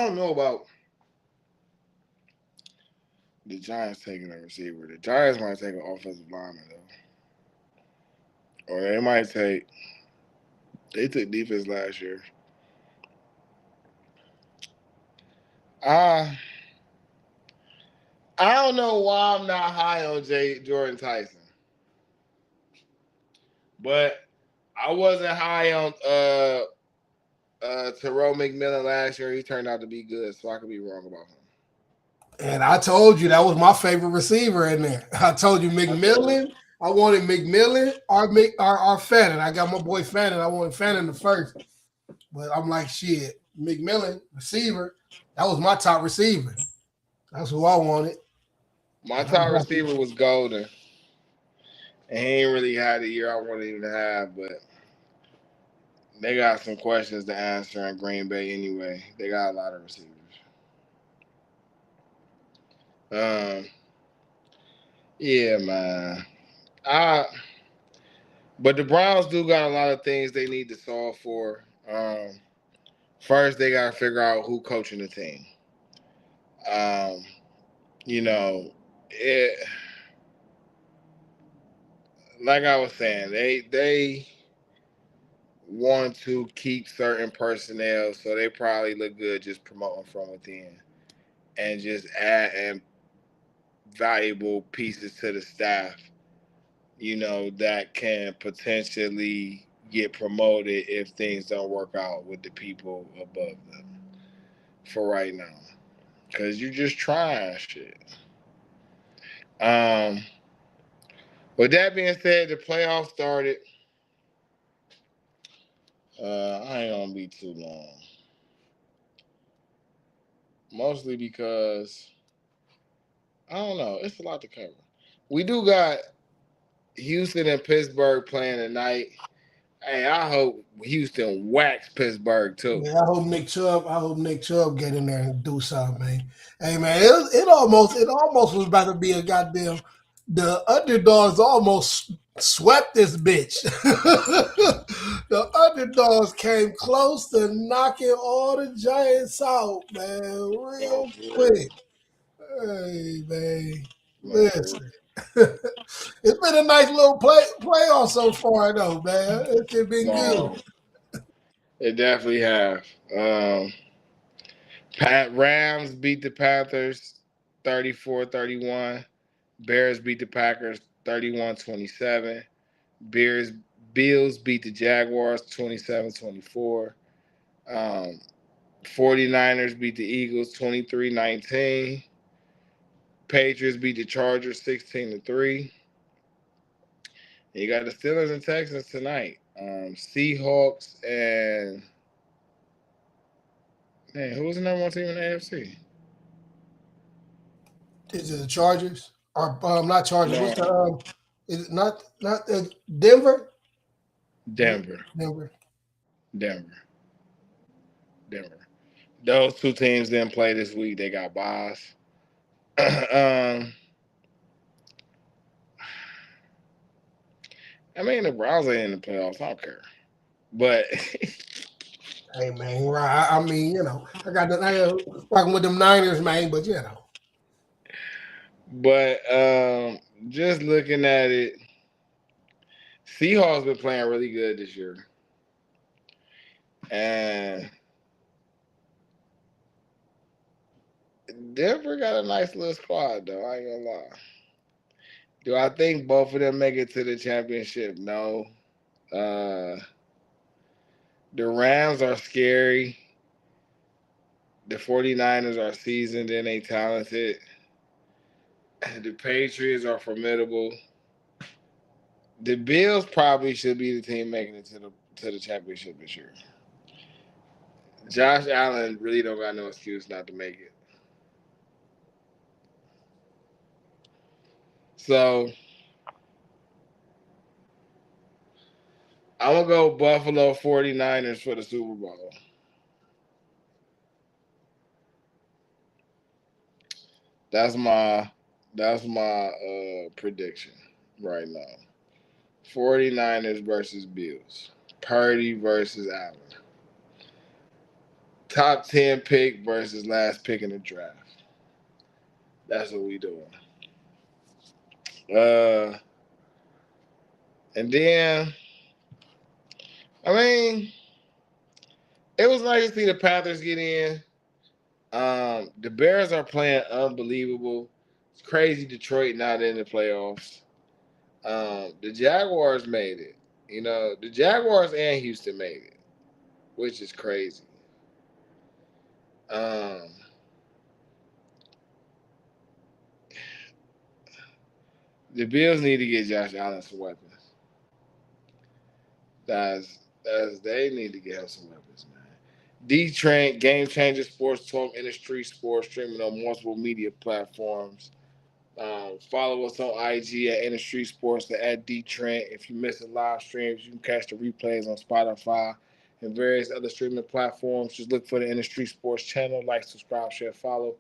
don't know about the Giants taking a receiver. The Giants might take an offensive lineman though. Or they might take. They took defense last year. I don't know why I'm not high on Jordan Tyson. But I wasn't high on Terrell McMillan last year. He turned out to be good, so I could be wrong about him. And I told you that was my favorite receiver in there. I told you McMillan. I wanted McMillan or Fannin. I got my boy Fannin. I wanted Fannin the first. But I'm like, shit, McMillan, receiver. That was my top receiver. That's who I wanted. My top receiver was Golden. And he ain't really had the year I wanted him to have, but they got some questions to answer in Green Bay anyway. They got a lot of receivers. Yeah, man. But the Browns do got a lot of things they need to solve for. First, they got to figure out who coaching the team. You know, like I was saying, they want to keep certain personnel, so they probably look good just promoting from within and just adding valuable pieces to the staff, that can potentially get promoted if things don't work out with the people above them for right now. Because you're just trying shit. With that being said, the playoffs started. I ain't gonna be too long. Mostly because I don't know. It's a lot to cover. We do got Houston and Pittsburgh playing tonight. Hey, I hope Houston whacks Pittsburgh too. Yeah, I hope Nick Chubb get in there and do something, man. Hey man, it almost was about to be a goddamn the underdogs almost swept this bitch. The underdogs came close to knocking all the Giants out, man, real quick. Hey man, listen. It's been a nice little playoff so far though, man. It's been good. It definitely have. Rams beat the Panthers 34-31. Bears beat the Packers 31-27. Bills beat the Jaguars 27-24. 49ers beat the Eagles 23-19. Patriots beat the Chargers 16-3. You got the Steelers and Texans tonight. Seahawks and who was the number one team in the AFC? Is it the Chargers or not Chargers? No. What's the is it not Denver? Denver. Those two teams didn't play this week. They got byes. I mean, the Browns ain't in the playoffs. I don't care. But Hey man, right? I mean, I got rocking with them Niners, man. But But just looking at it, Seahawks been playing really good this year, and Denver got a nice little squad though. I ain't gonna lie. Do I think both of them make it to the championship? No. Uh, the Rams are scary. The 49ers are seasoned and they talented. The Patriots are formidable. The Bills probably should be the team making it to the championship this year. Josh Allen really don't got no excuse not to make it. So I'm gonna go Buffalo 49ers for the Super Bowl. That's my prediction right now. 49ers versus Bills. Purdy versus Allen. Top 10 pick versus last pick in the draft. That's what we doing. Uh, and then, I mean, it was nice to see the Panthers get in. The Bears are playing unbelievable. It's crazy Detroit not in the playoffs. The Jaguars made it. The Jaguars and Houston made it, which is crazy. Um, the Bills need to get Josh Allen some weapons. They need to get him some weapons, man. DeeTrynt, Game Changer Sports Talk, Industry Sports, streaming on multiple media platforms. Follow us on IG at Industry Sports at DeeTrynt. If you miss the live streams, you can catch the replays on Spotify and various other streaming platforms. Just look for the Industry Sports channel. Like, subscribe, share, follow.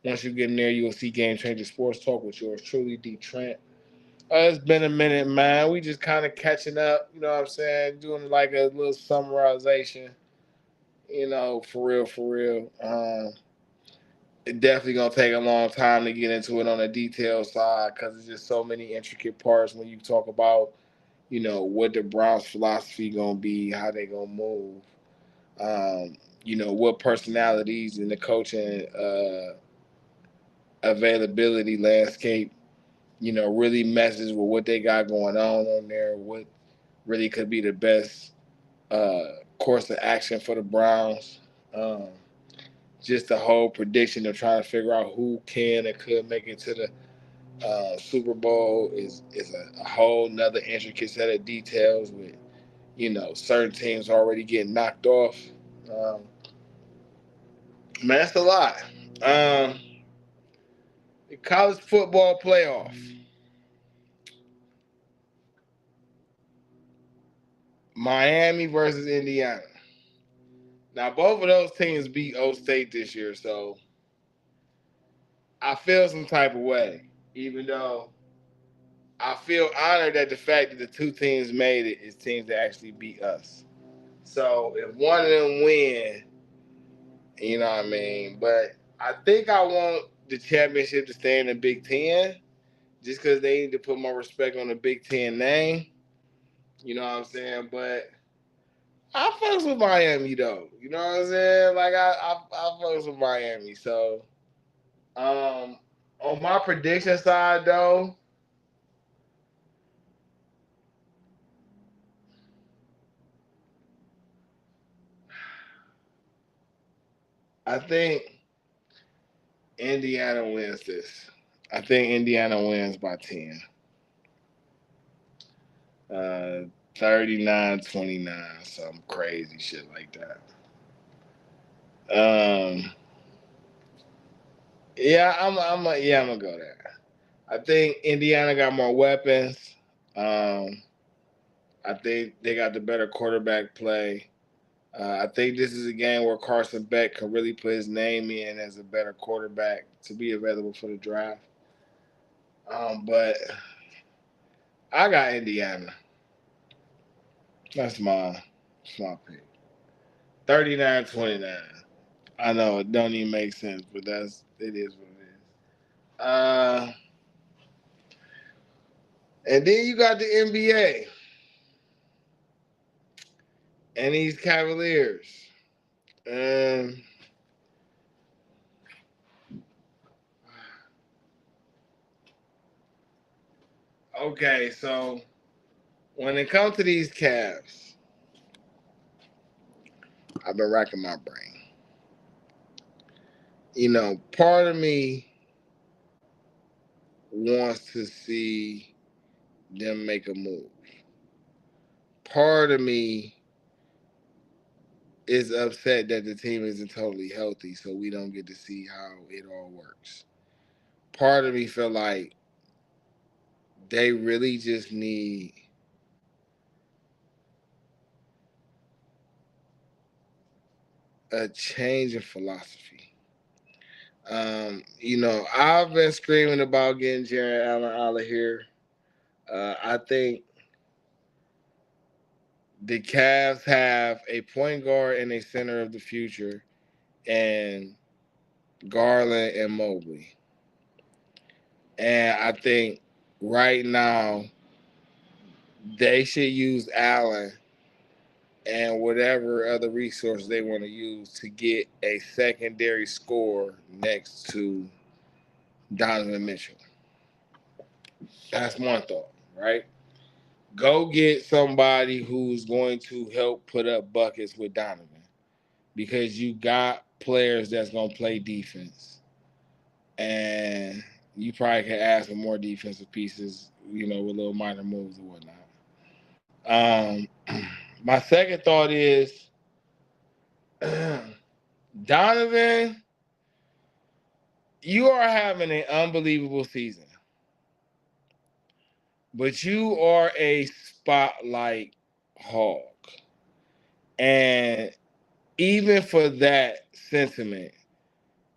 Once you get in there, you will see Game Changer Sports Talk with yours truly, DeeTrynt. It's been a minute, man. We just kind of catching up, you know what I'm saying? Doing like a little summarization, for real, for real. It definitely gonna take a long time to get into it on the detail side because there's just so many intricate parts when you talk about, what the Browns' philosophy gonna be, how they gonna move, what personalities in the coaching availability landscape, really messes with what they got going on there, what really could be the best course of action for the Browns. Um, just the whole prediction of trying to figure out who can and could make it to the Super Bowl is a whole nother intricate set of details with certain teams already getting knocked off. Um, man, that's a lot. Um, the college football playoff. Miami versus Indiana. Now, both of those teams beat O State this year, so I feel some type of way, even though I feel honored that the fact that the two teams made it is teams that actually beat us. So if one of them win, you know what I mean? But I think I want the championship to stay in the Big Ten just because they need to put more respect on the Big Ten name. You know what I'm saying? But I fucks with Miami though. You know what I'm saying? Like I fucks with Miami. So um on my prediction side though, I think Indiana wins this. I think Indiana wins by 10. Uh 39-29, some crazy shit like that. Yeah, I'm gonna go there. I think Indiana got more weapons. Um, I think they got the better quarterback play. I think this is a game where Carson Beck can really put his name in as a better quarterback to be available for the draft. But I got Indiana. That's my pick. 39-29. I know it don't even make sense, but it is what it is. And then you got the NBA and these Cavaliers. Um, okay, so when it comes to these Cavs, I've been racking my brain. Part of me wants to see them make a move. Part of me is upset that the team isn't totally healthy, so we don't get to see how it all works. Part of me feel like they really just need a change in philosophy. I've been screaming about getting Jared Allen out of here. I think the Cavs have a point guard and a center of the future, and Garland and Mobley. And I think right now they should use Allen and whatever other resource they want to use to get a secondary score next to Donovan Mitchell. That's one thought, right? Go get somebody who's going to help put up buckets with Donovan because you got players that's going to play defense. And you probably can add some more defensive pieces, with little minor moves and whatnot. My second thought is Donovan, you are having an unbelievable season, but you are a spotlight hog. And even for that sentiment,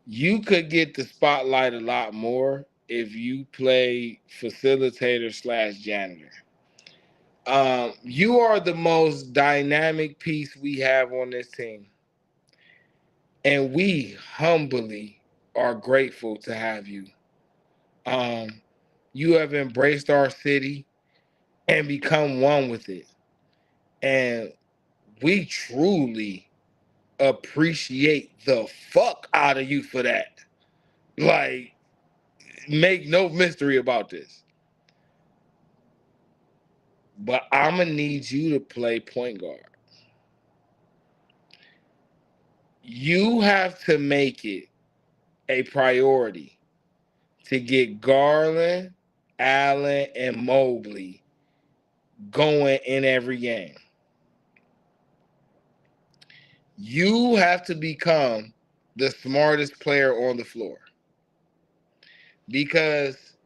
you could get the spotlight a lot more if you play facilitator / janitor. You are the most dynamic piece we have on this team. And we humbly are grateful to have you. You have embraced our city and become one with it. And we truly appreciate the fuck out of you for that. Like, make no mystery about this. But I'm going to need you to play point guard. You have to make it a priority to get Garland, Allen, and Mobley going in every game. You have to become the smartest player on the floor because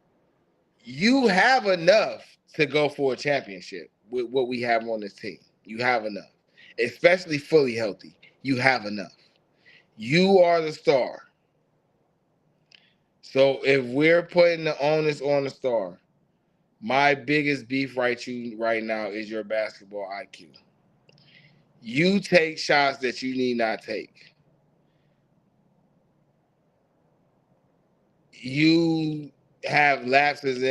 you have enough to go for a championship with what we have on this team. You have enough, especially fully healthy. You have enough. You are the star. So if we're putting the onus on the star, my biggest beef right now is your basketball IQ. You take shots that you need not take. You have lapses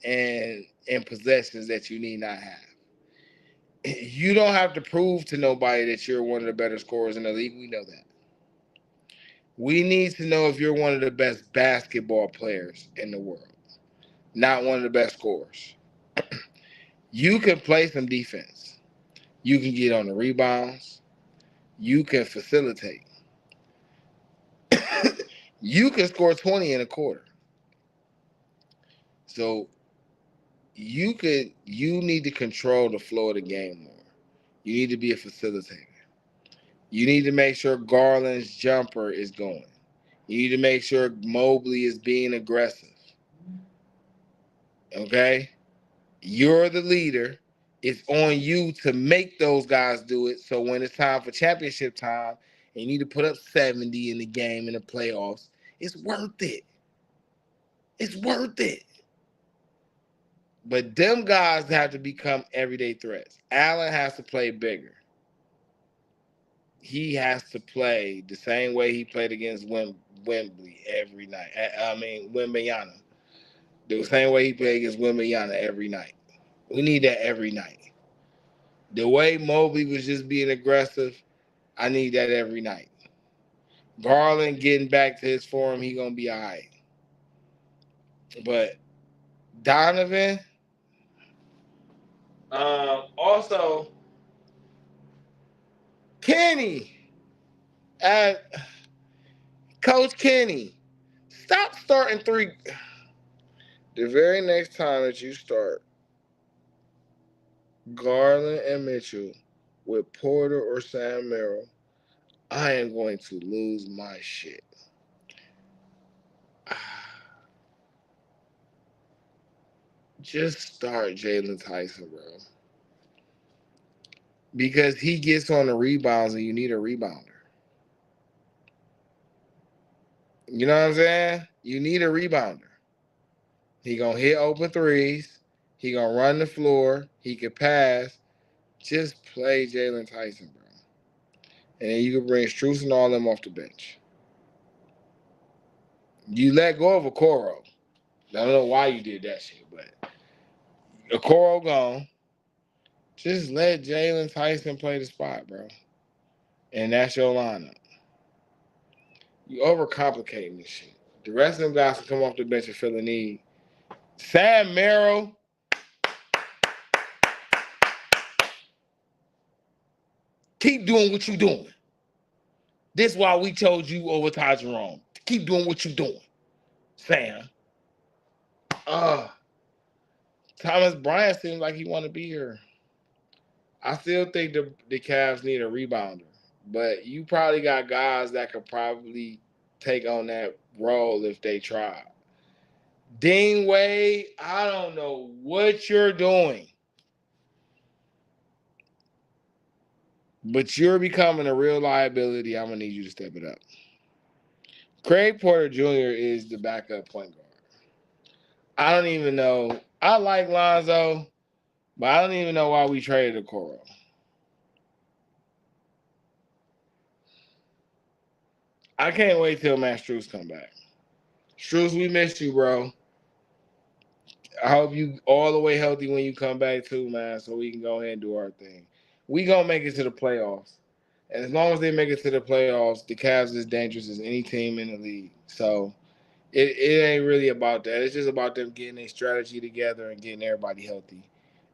in possessions that you need not have. You don't have to prove to nobody that you're one of the better scorers in the league. We know that. We need to know if you're one of the best basketball players in the world, not one of the best scorers. You can play some defense. You can get on the rebounds. You can facilitate. You can score 20 in a quarter. So you need to control the flow of the game more. You need to be a facilitator. You need to make sure Garland's jumper is going. You need to make sure Mobley is being aggressive. Okay? You're the leader. It's on you to make those guys do it. So when it's time for championship time and you need to put up 70 in the game in the playoffs, it's worth it. It's worth it. But them guys have to become everyday threats. Allen has to play bigger. he has to play the same way he played against Wembley every night. Wembanyama. The same way he played against Wembanyama every night. We need that every night. The way Mobley was just being aggressive, I need that every night. Garland getting back to his form, he gonna be all right. But Donovan, also Kenny, Coach Kenny, stop starting three. The very next time that you start Garland and Mitchell with Porter or Sam Merrill, I am going to lose my shit. Just start Jalen Tyson, bro. Because he gets on the rebounds and you need a rebounder. You know what I'm saying? You need a rebounder. He gonna hit open threes. He gonna run the floor. He can pass. Just play Jalen Tyson, bro. And then you can bring Strus and all them off the bench. You let go of Okoro. I don't know why you did that shit, but Okoro gone. Just let Jalen Tyson play the spot, bro. And that's your lineup. You overcomplicating this shit. The rest of them guys can come off the bench and fill a need. Sam Merrill. Keep doing what you're doing. This is why we chose you over Ty Jerome. Keep doing what you're doing, Sam. Thomas Bryant seems like he want to be here. I still think the Cavs need a rebounder, but you probably got guys that could probably take on that role if they try. Dean Wade, I don't know what you're doing, but you're becoming a real liability. I'm going to need you to step it up. Craig Porter Jr. is the backup point guard. I don't even know. I like Lonzo, but I don't even know why we traded Okoro. I can't wait till Matt Strus come back. Strus, we missed you, bro. I hope you all the way healthy when you come back too, man, so we can go ahead and do our thing. We gonna make it to the playoffs. And as long as they make it to the playoffs, the Cavs is dangerous as any team in the league. So it ain't really about that. It's just about them getting a strategy together and getting everybody healthy.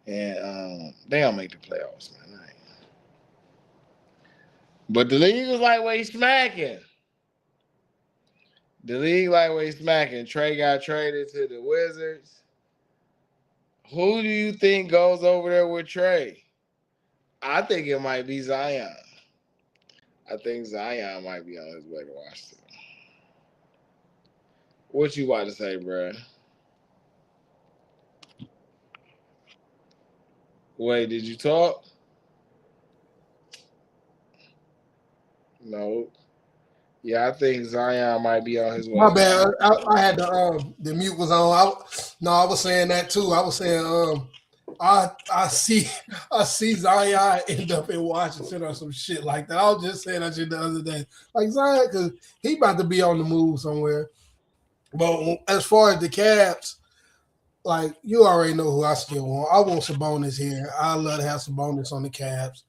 And they don't make the playoffs, man. But the league was lightweight smacking. The league lightweight smacking. Trey got traded to the Wizards. Who do you think goes over there with Trey? I think it might be Zion. I think Zion might be on his way to Washington. What you about to say, bro? Wait, did you talk? No. Yeah, I think Zion might be on his way. My bad. I had the mute was on. I was saying that too. I was saying I see Zion end up in Washington or some shit like that. I was just saying that shit the other day. Like Zion, because he about to be on the move somewhere. But as far as the Cavs, like you already know who I still want. I want Sabonis here. I love to have Sabonis on the Cavs.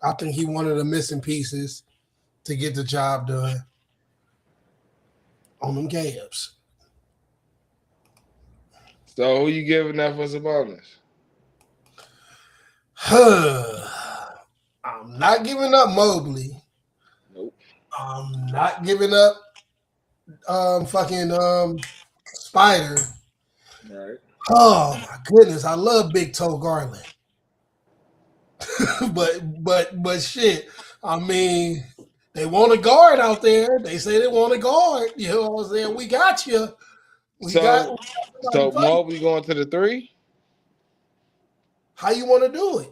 I think he one of the missing pieces to get the job done on them Cavs. So who you giving that for Sabonis? I'm not giving up Mobley. Nope. I'm not giving up Spider. Right. Oh my goodness, I love Big Toe Garland. but shit. I mean, they want a guard out there. They say they want a guard. You know what I'm saying? We got you. So Mobley going to the 3? How you want to do it?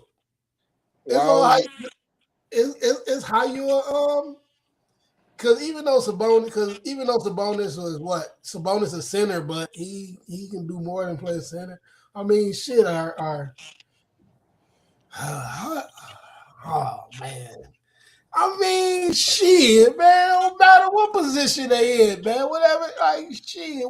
It's how you because even though Sabonis was what Sabonis is center, but he can do more than play center. I mean, shit. Oh man, I mean, shit, man. No matter what position they in, man. Whatever, like shit.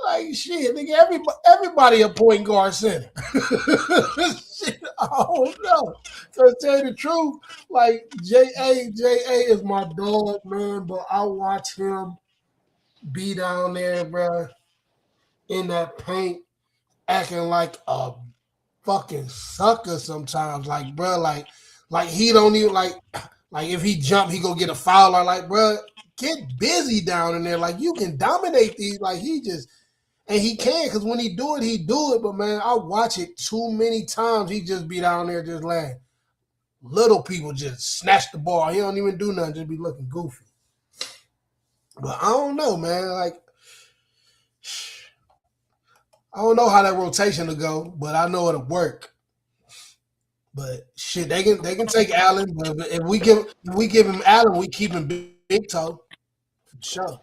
Like shit, nigga. Everybody a point guard center. Shit, I don't know. To tell you the truth, like J.A. is my dog, man. But I watch him be down there, bro, in that paint, acting like a fucking sucker sometimes. Like, bro, like he don't even like if he jump, he go get a foul. Or like, bro, get busy down in there. Like you can dominate these. Like he just and he can because when he do it, he do it. But man, I watch it too many times. He just be down there just like little people just snatch the ball. He don't even do nothing. Just be looking goofy. But I don't know, man. Like I don't know how that rotation will go, but I know it'll work. But shit, they can take Allen. But if we give him Allen, we keep him big toe for sure.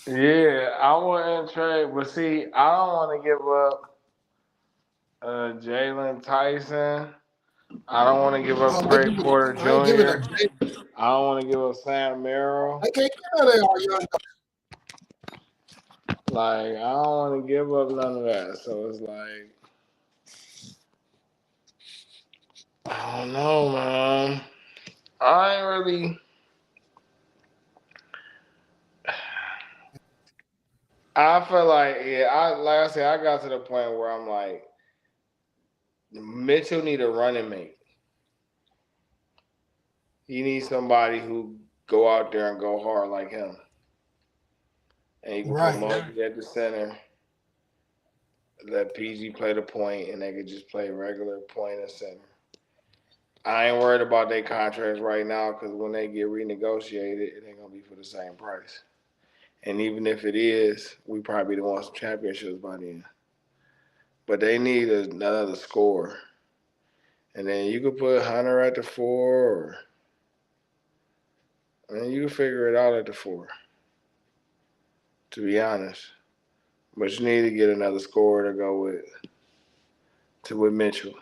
Yeah, I wouldn't trade, but see, I don't want to give up Jalen Tyson. I don't want to give up Oh, they Craig give it. Porter I ain't giving up. Jr. I don't want to give up Sam Merrill. I can't get out of there, all young. Like, I don't want to give up none of that. So it's like, I don't know, man. I ain't really. I feel like, yeah, like I said, I got to the point where I'm like, Mitchell need a running mate. He needs somebody who go out there and go hard like him. And you can put Right. Mobley at the center, let PG play the point, and they could just play regular point and center. I ain't worried about their contracts right now because when they get renegotiated, it ain't gonna be for the same price. And even if it is, we probably don't want some championships by then. But they need another scorer. And then you could put Hunter at the 4, or I mean, you can figure it out at the 4, to be honest. But you need to get another scorer to go with Mitchell.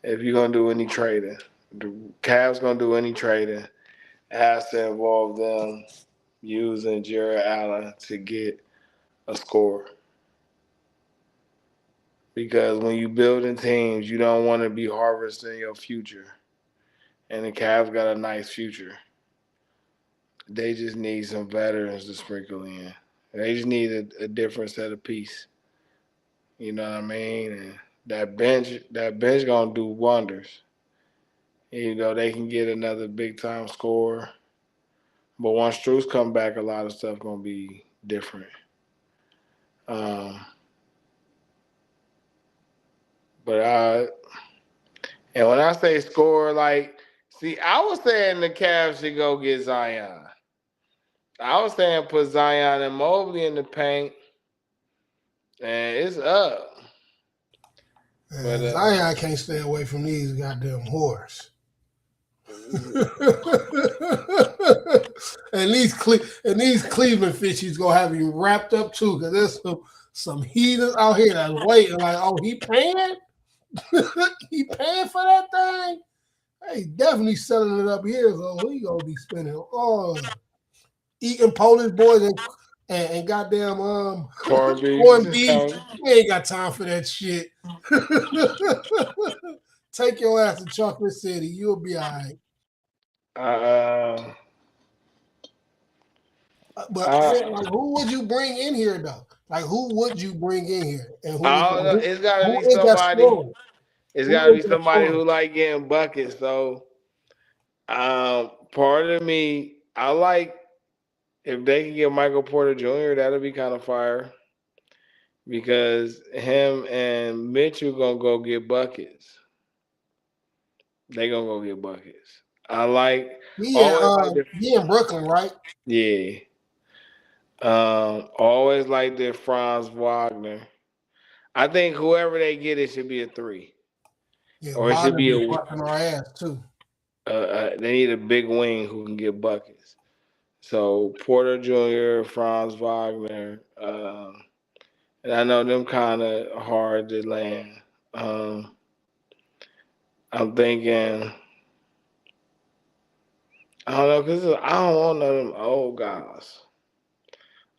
If you're gonna do any trading, the Cavs gonna do any trading, it has to involve them using Jared Allen to get a score. Because when you building teams, you don't want to be harvesting your future. And the Cavs got a nice future. They just need some veterans to sprinkle in. They just need a different set of piece. You know what I mean? And that bench gonna do wonders. You know, they can get another big time scorer. But once Strus come back, a lot of stuff gonna be different. Um, but and when I say score, like, see, I was saying the Cavs should go get Zion. I was saying put Zion and Mobley in the paint, and it's up. But Zion can't stay away from these goddamn whores. and these Cleveland fishies gonna have you wrapped up too, because there's some heathens out here that's waiting. Like, oh, he paying? He paying for that thing? Hey, definitely selling it up here, so he gonna be spending eating Polish boys and goddamn corned corned beef. beef. We ain't got time for that shit. Take your ass to Chocolate City. You'll be all right. But like, who would you bring in here though? Like, who would you bring in here? And who I don't know. It's gotta who be is that somebody. scorer? It's Who gotta is be that somebody scorer? who like getting buckets. So, part of me, I like if they can get Michael Porter Jr. That'll be kind of fire because him and Mitchell gonna go get buckets. They gonna go get buckets. I like always like the He in Brooklyn, right? yeah. Always like the Franz Wagner. I think whoever they get, it should be a 3, Yeah, or it should Wagner be be busting our ass too. they need a big wing who can get buckets. So Porter Jr., Franz Wagner, and I know them kind of hard to land. I'm thinking I don't know because I don't want none of them old guys.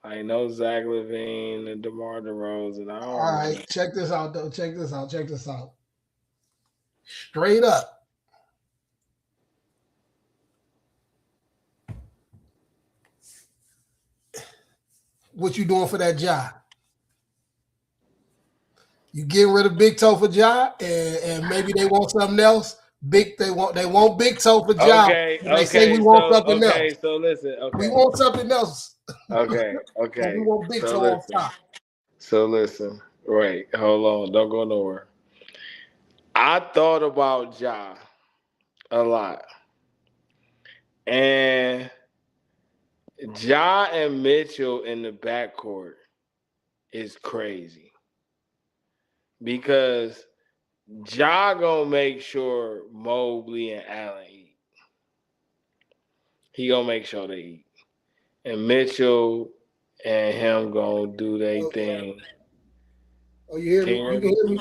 I know Zach LaVine and DeMar DeRozan. I All don't want right, them. check this out though. Check this out. Check this out. Straight up. What you doing for that job? You getting rid of Big Toe for Ja, and maybe they want something else. They want Big Toe for Ja. They say we want something else. So listen, We want something else. okay, But we want Big So Toe off listen, top. Wait, hold on, don't go nowhere. I thought about Ja a lot, and Ja and Mitchell in the backcourt is crazy because Ja gonna make sure Mobley and Allen eat. He gonna make sure they eat, and Mitchell and him gonna do their thing. Oh, you hear me? You can hear me?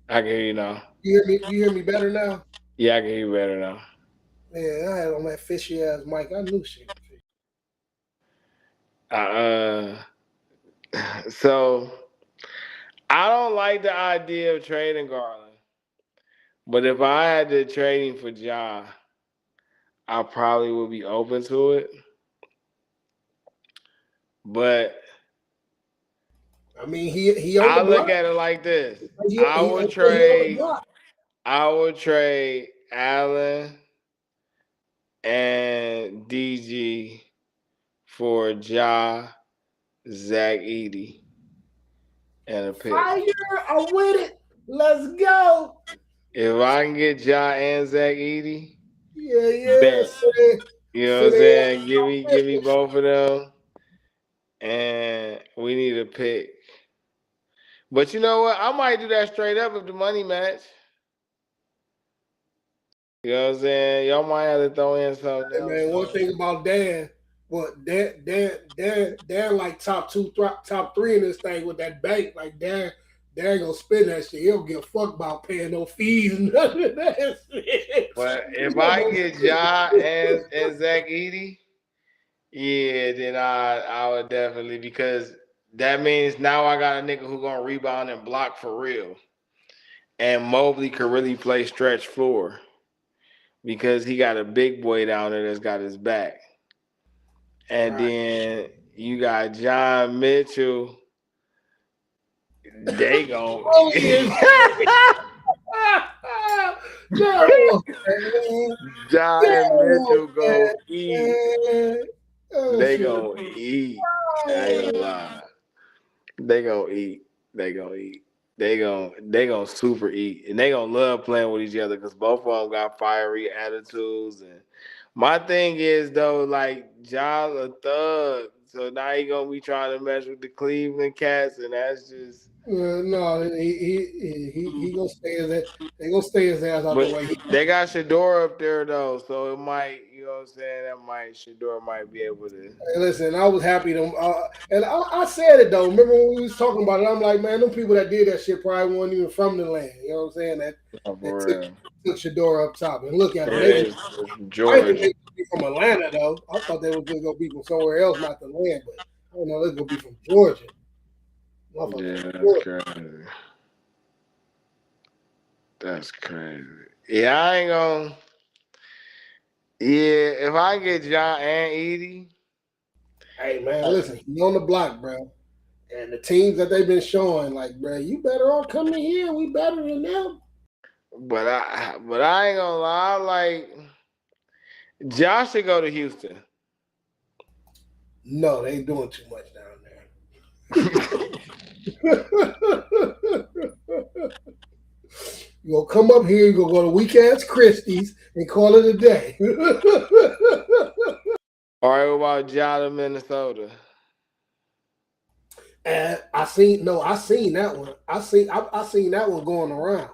I can hear you now. You hear me? You hear me better now? Yeah, I can hear you better now. Yeah, I had on that fishy ass mic. I knew shit. So I don't like the idea of trading Garland, but if I had to trade him for Ja, I probably would be open to it. But I mean, he on I the look block. at it like this: He I on would the block. trade Allen and DG for Ja, Zach Edey, and a pick. Fire! I'm with it. Let's go. If I can get Ja and Zach Edey, Yeah. bet. You know what I'm So saying? Give me both of them, and we need a pick. But you know what? I might do that straight up if the money match. You know what I'm saying? Y'all might have to throw in something Hey, else. man, one thing about Dan, Dan like top three in this thing with that bank. Like Dan gonna spend that shit. He don't give a fuck about paying no fees and none of that shit. But if I get Ja and Zach Edey, yeah, then I would definitely, because that means now I got a nigga who gonna rebound and block for real. And Mobley could really play stretch floor because he got a big boy down there that's got his back. And then you got John Mitchell. They gon' John and Mitchell go eat. They gonna eat. I ain't gonna lie. They gonna eat. They gonna super eat, and they gonna love playing with each other because both of them got fiery attitudes. And my thing is though, like John a thug, so now he gonna be trying to mess with the Cleveland Cats, and that's just. No, he gonna stay his ass. They gonna stay his ass out the way. They got Shador up there though, so it might, you know what I'm saying. Shador might be able to. Hey, listen, I was happy to, and I said it though. Remember when we was talking about it? I'm like, man, them people that did that shit probably weren't even from the land. You know what I'm saying? That took Shador up top, and look at them. They George. I think they would be from Atlanta though. I thought they was gonna be from somewhere else, not the land, but I don't know. They're gonna be from Georgia. Yeah, that's crazy. That's crazy. Yeah, I ain't gonna. Yeah, if I get John and Edie. Hey man, listen, he on the block, bro. And the teams that they've been showing, like, bro, you better all come in here. We better than them. But I ain't gonna lie, like Josh should go to Houston. No, they ain't doing too much down there. You gonna come up here, you gonna go to weak ass Christie's and call it a day. All right, what about John, Minnesota? And I seen that one. I seen that one going around.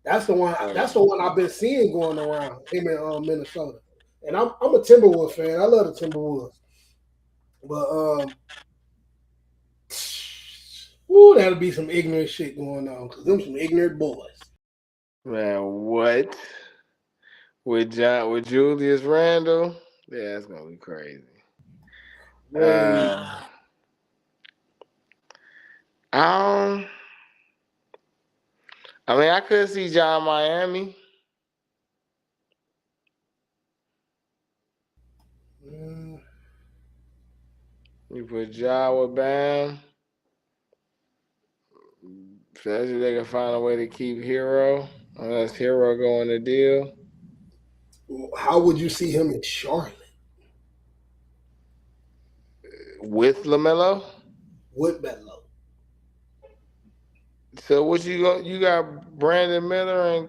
That's the one. That's the one I've been seeing going around. Him in Minnesota. And I'm a Timberwolves fan. I love the Timberwolves. But that'll be some ignorant shit going on because them some ignorant boys. Man, what? With Julius Randle? Yeah, it's gonna be crazy. Wait. Um, I mean, I could see John Miami. You put Ja with Bam. Especially if they can find a way to keep Hero, unless Hero go in the deal. How would you see him in Charlotte? With LaMelo? With Melo. So what you go? You got Brandon Miller and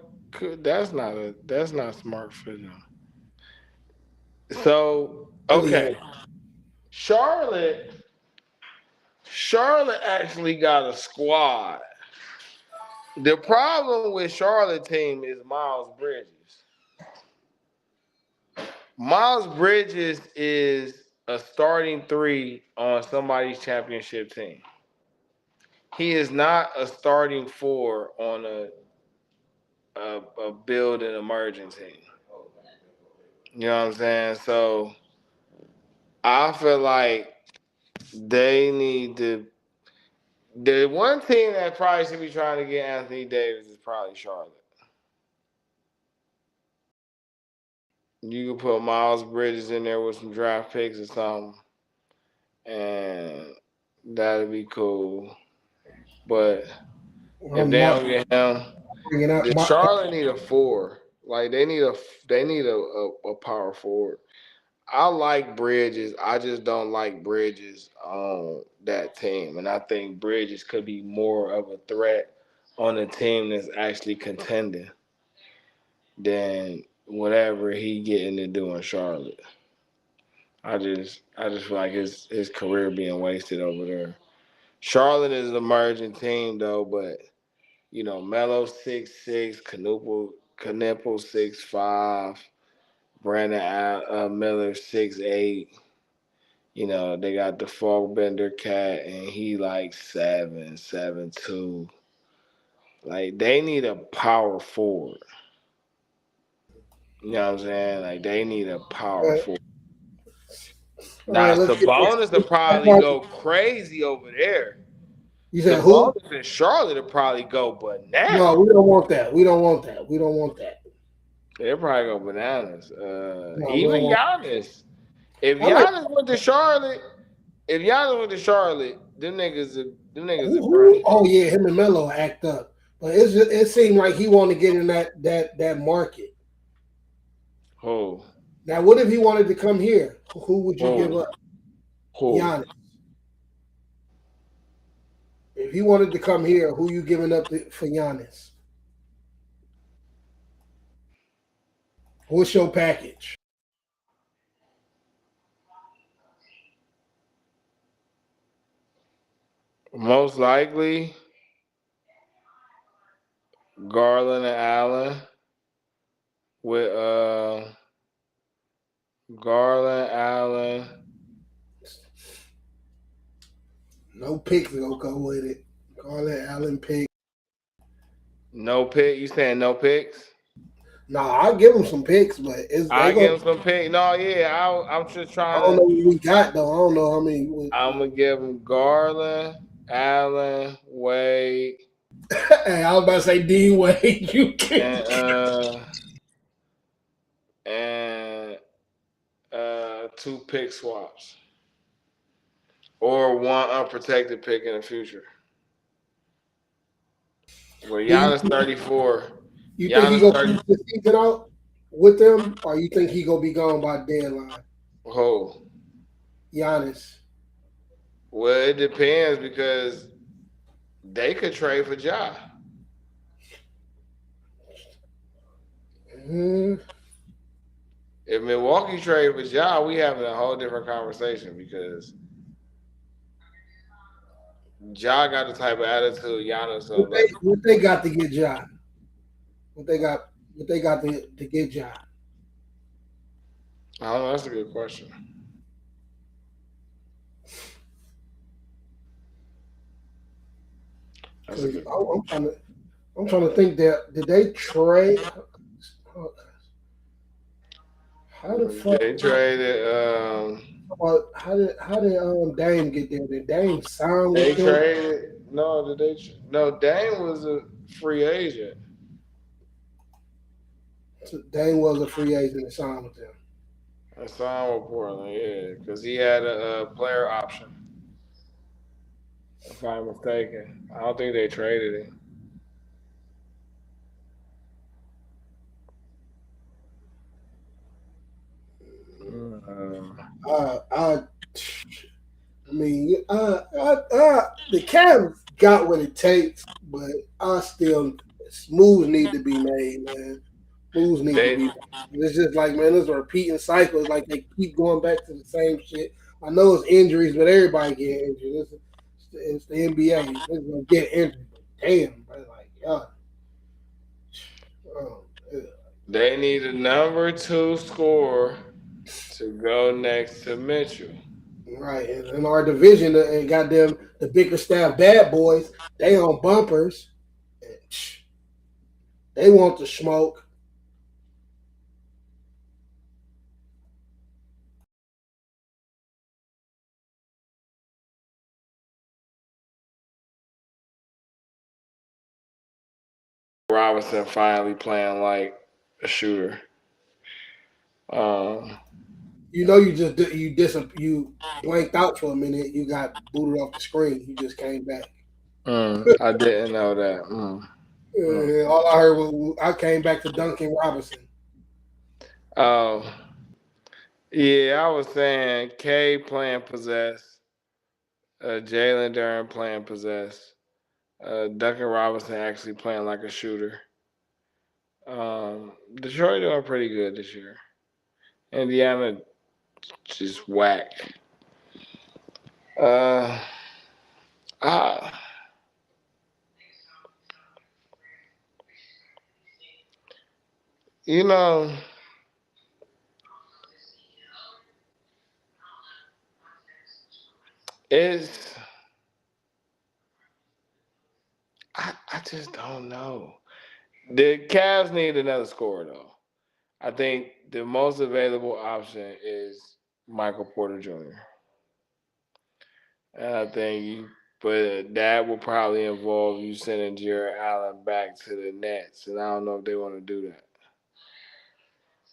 that's not smart for them. So Really? okay, Charlotte actually got a squad. The problem with Charlotte team is Miles Bridges. Miles Bridges is a starting three on somebody's championship team. He is not a starting four on a build and emerging team. You know what I'm saying? So I feel like they need to. The one team that probably should be trying to get Anthony Davis is probably Charlotte. You can put Miles Bridges in there with some draft picks or something, and that'd be cool. But if they don't get him, the Charlotte need a four. Like they need a power forward. I like Bridges. I just don't like Bridges on that team. And I think Bridges could be more of a threat on a team that's actually contending than whatever he getting to do in Charlotte. I just feel like his career being wasted over there. Charlotte is an emerging team though, but you know, Melo 6'6", Knuppel 6'5", Brandon Miller 6'8". You know, they got the Faulkbender cat, and he like 7'2". Like, they need a power forward. You know what I'm saying? Like, they need a power forward. All Now, right, let's get Sabonis will probably go crazy over there. You said who? Sabonis and Charlotte will probably go bananas. No, we don't want that. We don't want that. We don't want that. They'll probably go bananas. No, Even Giannis. If Giannis went to Charlotte, them niggas are burning. Oh yeah, him and Melo act up, but it seemed like he wanted to get in that market. Who? Now, what if he wanted to come here? Who would you give up? Who? Giannis. If he wanted to come here, who you giving up for Giannis? What's your package? Most likely, Garland and Allen with Garland, Allen. No picks will go with it. Garland, Allen, pick. No pick? You saying no picks? No, I'll give him some picks, but I give him some picks. No, yeah, I'm just trying to. I don't know what we got though. I don't know how many. I'm gonna give him Garland, Allen, Wade. Hey, I was about to say D Wade. You can't. And 2 pick swaps, or 1 unprotected pick in the future. Well, Giannis 34. You think he gonna finish the season out with them, or you think he gonna be gone by deadline? Who? Giannis. Well, it depends because they could trade for Ja. Mm-hmm. If Milwaukee trade for Ja, we having a whole different conversation because Ja got the type of attitude Giannis. What they got to get Ja? What they got to get Ja? I don't know. That's a good question. I'm trying to think that did they trade? How the fuck? They traded. How did Dame get there? Did Dame sign with They them? traded. No, did they? No, Dame was a free agent. So Dame was a free agent and signed with them. I signed with Portland, yeah, because he had a player option. If I'm mistaken, I don't think they traded him. Uh, I the Cavs got what it takes, but I still moves need to be made, man. Moves need to they be made. It's just like, man, it's a repeating cycle. It's like they keep going back to the same shit. I know it's injuries, but everybody get injured. It's the NBA. It's gonna get injured. But damn, bro, like, yeah. Oh, yeah. they need a number two scorer to go next to Mitchell. Right. And in our division, and goddamn the Bickerstaff bad boys, they on bumpers. And, they want the smoke. Robinson finally playing like a shooter. Um, You know, you blanked out for a minute. You got booted off the screen. You just came back. I didn't know that. Mm. All I heard was I came back to Duncan Robinson. Oh, yeah, I was saying K playing possess, Jalen Duren playing possess, Duncan Robinson actually playing like a shooter. Detroit doing pretty good this year. Indiana just whack. Uh, I, you know, it's I just don't know. The Cavs need another scorer though. I think the most available option is Michael Porter Jr. And I think but that will probably involve you sending Jared Allen back to the Nets, and I don't know if they want to do that.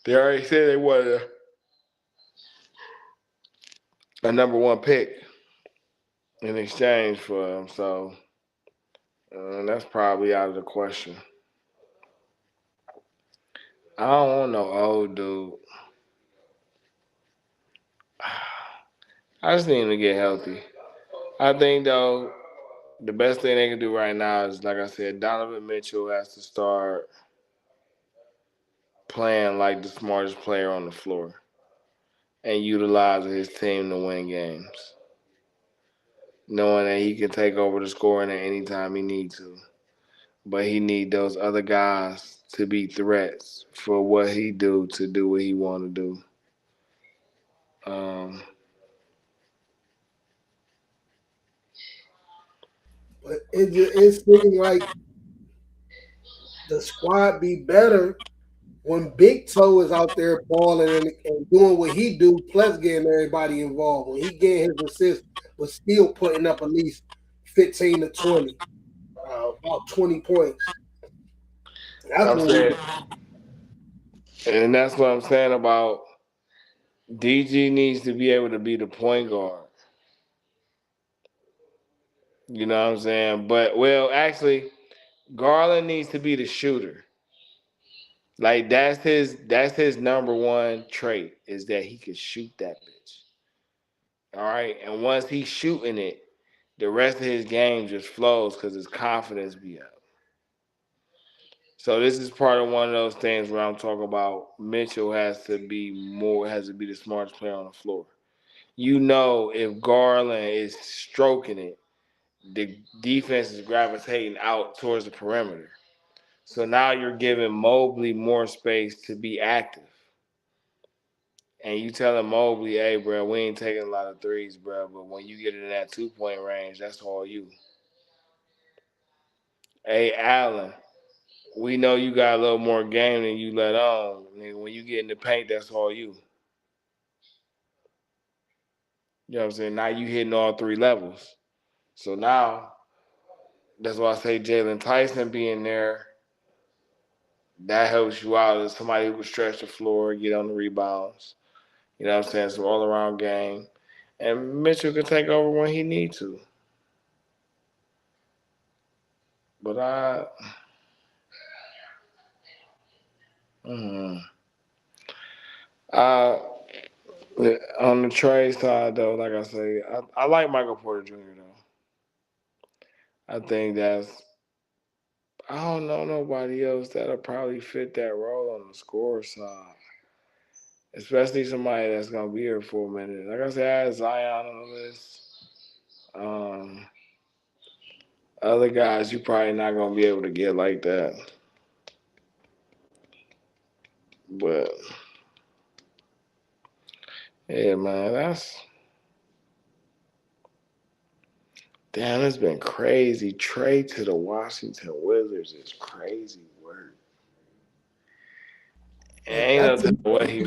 They already said they wanted a number one pick in exchange for him, so that's probably out of the question. I don't want no old dude. I just need him to get healthy. I think though the best thing they can do right now is, like I said, Donovan Mitchell has to start playing like the smartest player on the floor and utilizing his team to win games, knowing that he can take over the scoring at any time he needs to. But he need those other guys to be threats for what he do to do what he want to do. Um, But it seemed like the squad be better when Big Toe is out there balling and doing what he do, plus getting everybody involved. When he getting his assists, but still putting up at least 15 to 20, about 20 points. That's I'm when we. saying, and that's what I'm saying about DG needs to be able to be the point guard. You know what I'm saying? But well, actually, Garland needs to be the shooter. Like that's his number one trait is that he could shoot that bitch. All right, and once he's shooting it, the rest of his game just flows because his confidence be up. So this is part of one of those things where I'm talking about Mitchell has to be the smartest player on the floor. You know, if Garland is stroking it, the defense is gravitating out towards the perimeter. So now you're giving Mobley more space to be active. And you telling Mobley, hey, bro, we ain't taking a lot of threes, bro, but when you get in that 2 point range, that's all you. Hey, Allen, we know you got a little more game than you let on. Nigga, when you get in the paint, that's all you. You know what I'm saying? Now you hitting all three levels. So now, that's why I say Jalen Tyson being there, that helps you out as somebody who can stretch the floor, get on the rebounds. You know what I'm saying? It's an all around game. And Mitchell can take over when he needs to. But mm, I on the trade side though, like I say, I like Michael Porter Jr. though. I think I don't know nobody else that'll probably fit that role on the score side. Especially somebody that's gonna be here for a minute. Like I said, I had Zion on the list. Um, Other guys you probably not gonna be able to get like that. But yeah, man, damn, it's been crazy. Trade to the Washington Wizards is crazy work. Ain't no That's telling what he.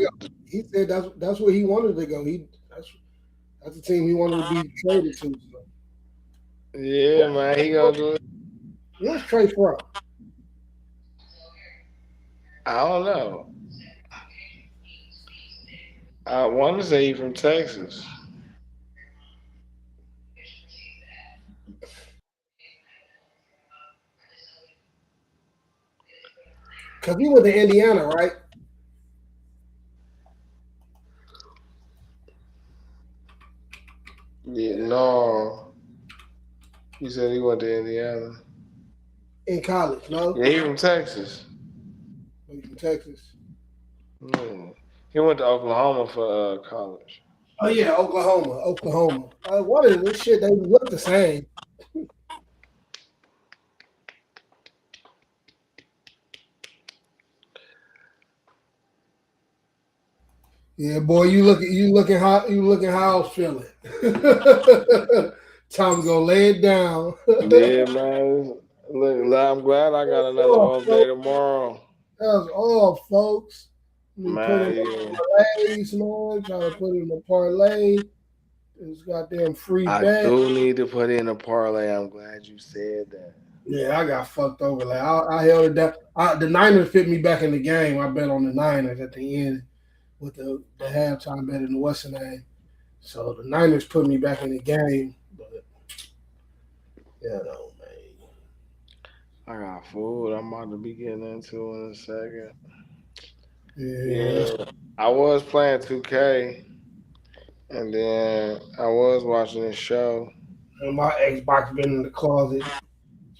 he said that's where he wanted to go. That's the team he wanted to be traded to. So. Yeah, man, he gonna do it. Where's Trey from? I don't know. I want to say he from Texas. Because he went to Indiana, right? Yeah, no. He said he went to Indiana. In college, no? Yeah, he from Texas. He's from Texas. Yeah. He went to Oklahoma for college. Oh yeah, Oklahoma. What is this shit? They look the same. Yeah, boy, you looking how I was feeling. Time to go lay it down. Yeah, man. Look, I'm glad I got another off day tomorrow. That was all, folks. We put in Man, yeah. parlays, man. Trying to put in a parlay. This goddamn free I bet. do need to put in a parlay. I'm glad you said that. Yeah, I got fucked over. Like I held it down. The Niners fit me back in the game. I bet on the Niners at the end with the halftime bet in the Western name. So the Niners put me back in the game. But man. I got food I'm about to be getting into in a second. Yeah. I was playing 2K, and then I was watching this show. And my Xbox been in the closet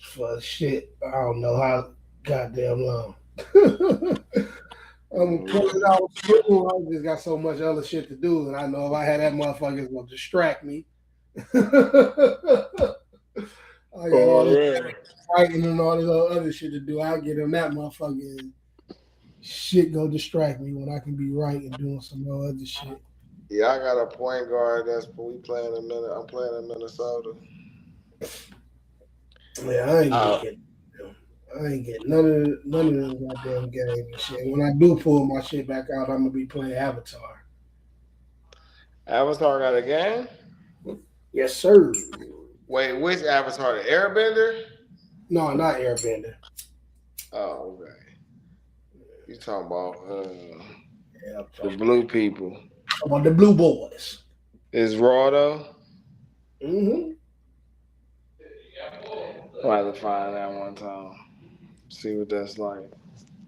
for shit. I don't know how goddamn long. I'm pulling out soon. I just got so much other shit to do, and I know if I had that motherfucker, it's gonna distract me. I got all this fighting and all this other shit to do. I get in that motherfucker and shit go distract me when I can be right and doing some other shit. Yeah, I got a point guard we playing in Minnesota. I'm playing in Minnesota. Yeah, I ain't getting none of them goddamn games and shit. When I do pull my shit back out, I'm gonna be playing Avatar. Avatar got a game? Yes, sir. Wait, which Avatar? The Airbender? No, not Airbender. Oh, okay. You talking about the blue people? About the blue boys. Is raw though? Mm-hmm. I'll have to find that one time. See what that's like.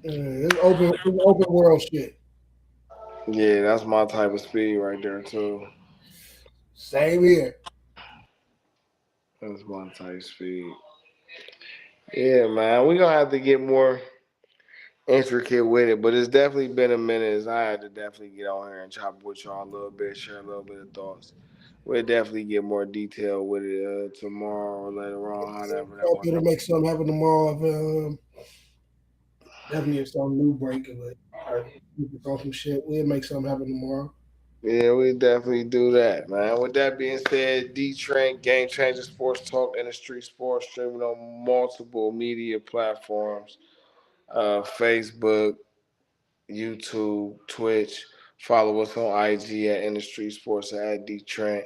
It's open world shit. Yeah, that's my type of speed right there too. Same here. That's my type of speed. Yeah, man, we're gonna have to get more intricate with it, but it's definitely been a minute. I had to definitely get on here and chop with y'all a little bit, share a little bit of thoughts. We'll definitely get more detail with it tomorrow or later on, however that It'll make something happen tomorrow. Definitely if some new break of it. On some shit. We'll make something happen tomorrow. Yeah, we definitely do that, man. With that being said, DeeTrynt, Game Changer Sports Talk, and the Street Sports, streaming on multiple media platforms. Facebook, YouTube, Twitch. Follow us on IG at Industry Sports at DeeTrynt.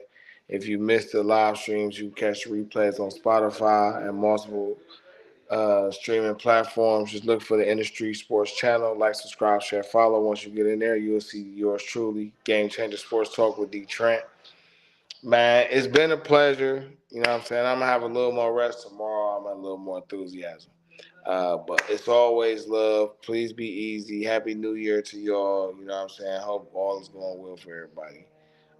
If you missed the live streams, you catch the replays on Spotify and multiple streaming platforms. Just look for the Industry Sports channel. Like, subscribe, share, follow. Once you get in there, you'll see yours truly, Game Changer Sports Talk with DeeTrynt. Man, it's been a pleasure. You know what I'm saying? I'm going to have a little more rest tomorrow. I'm going to have a little more enthusiasm. But it's always love. Please be easy. Happy New Year to y'all. You know what I'm saying? Hope all is going well for everybody.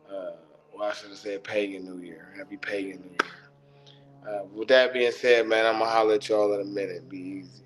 Well, I should have said Pagan New Year. Happy Pagan New Year. With that being said, man, I'm going to holler at y'all in a minute. Be easy.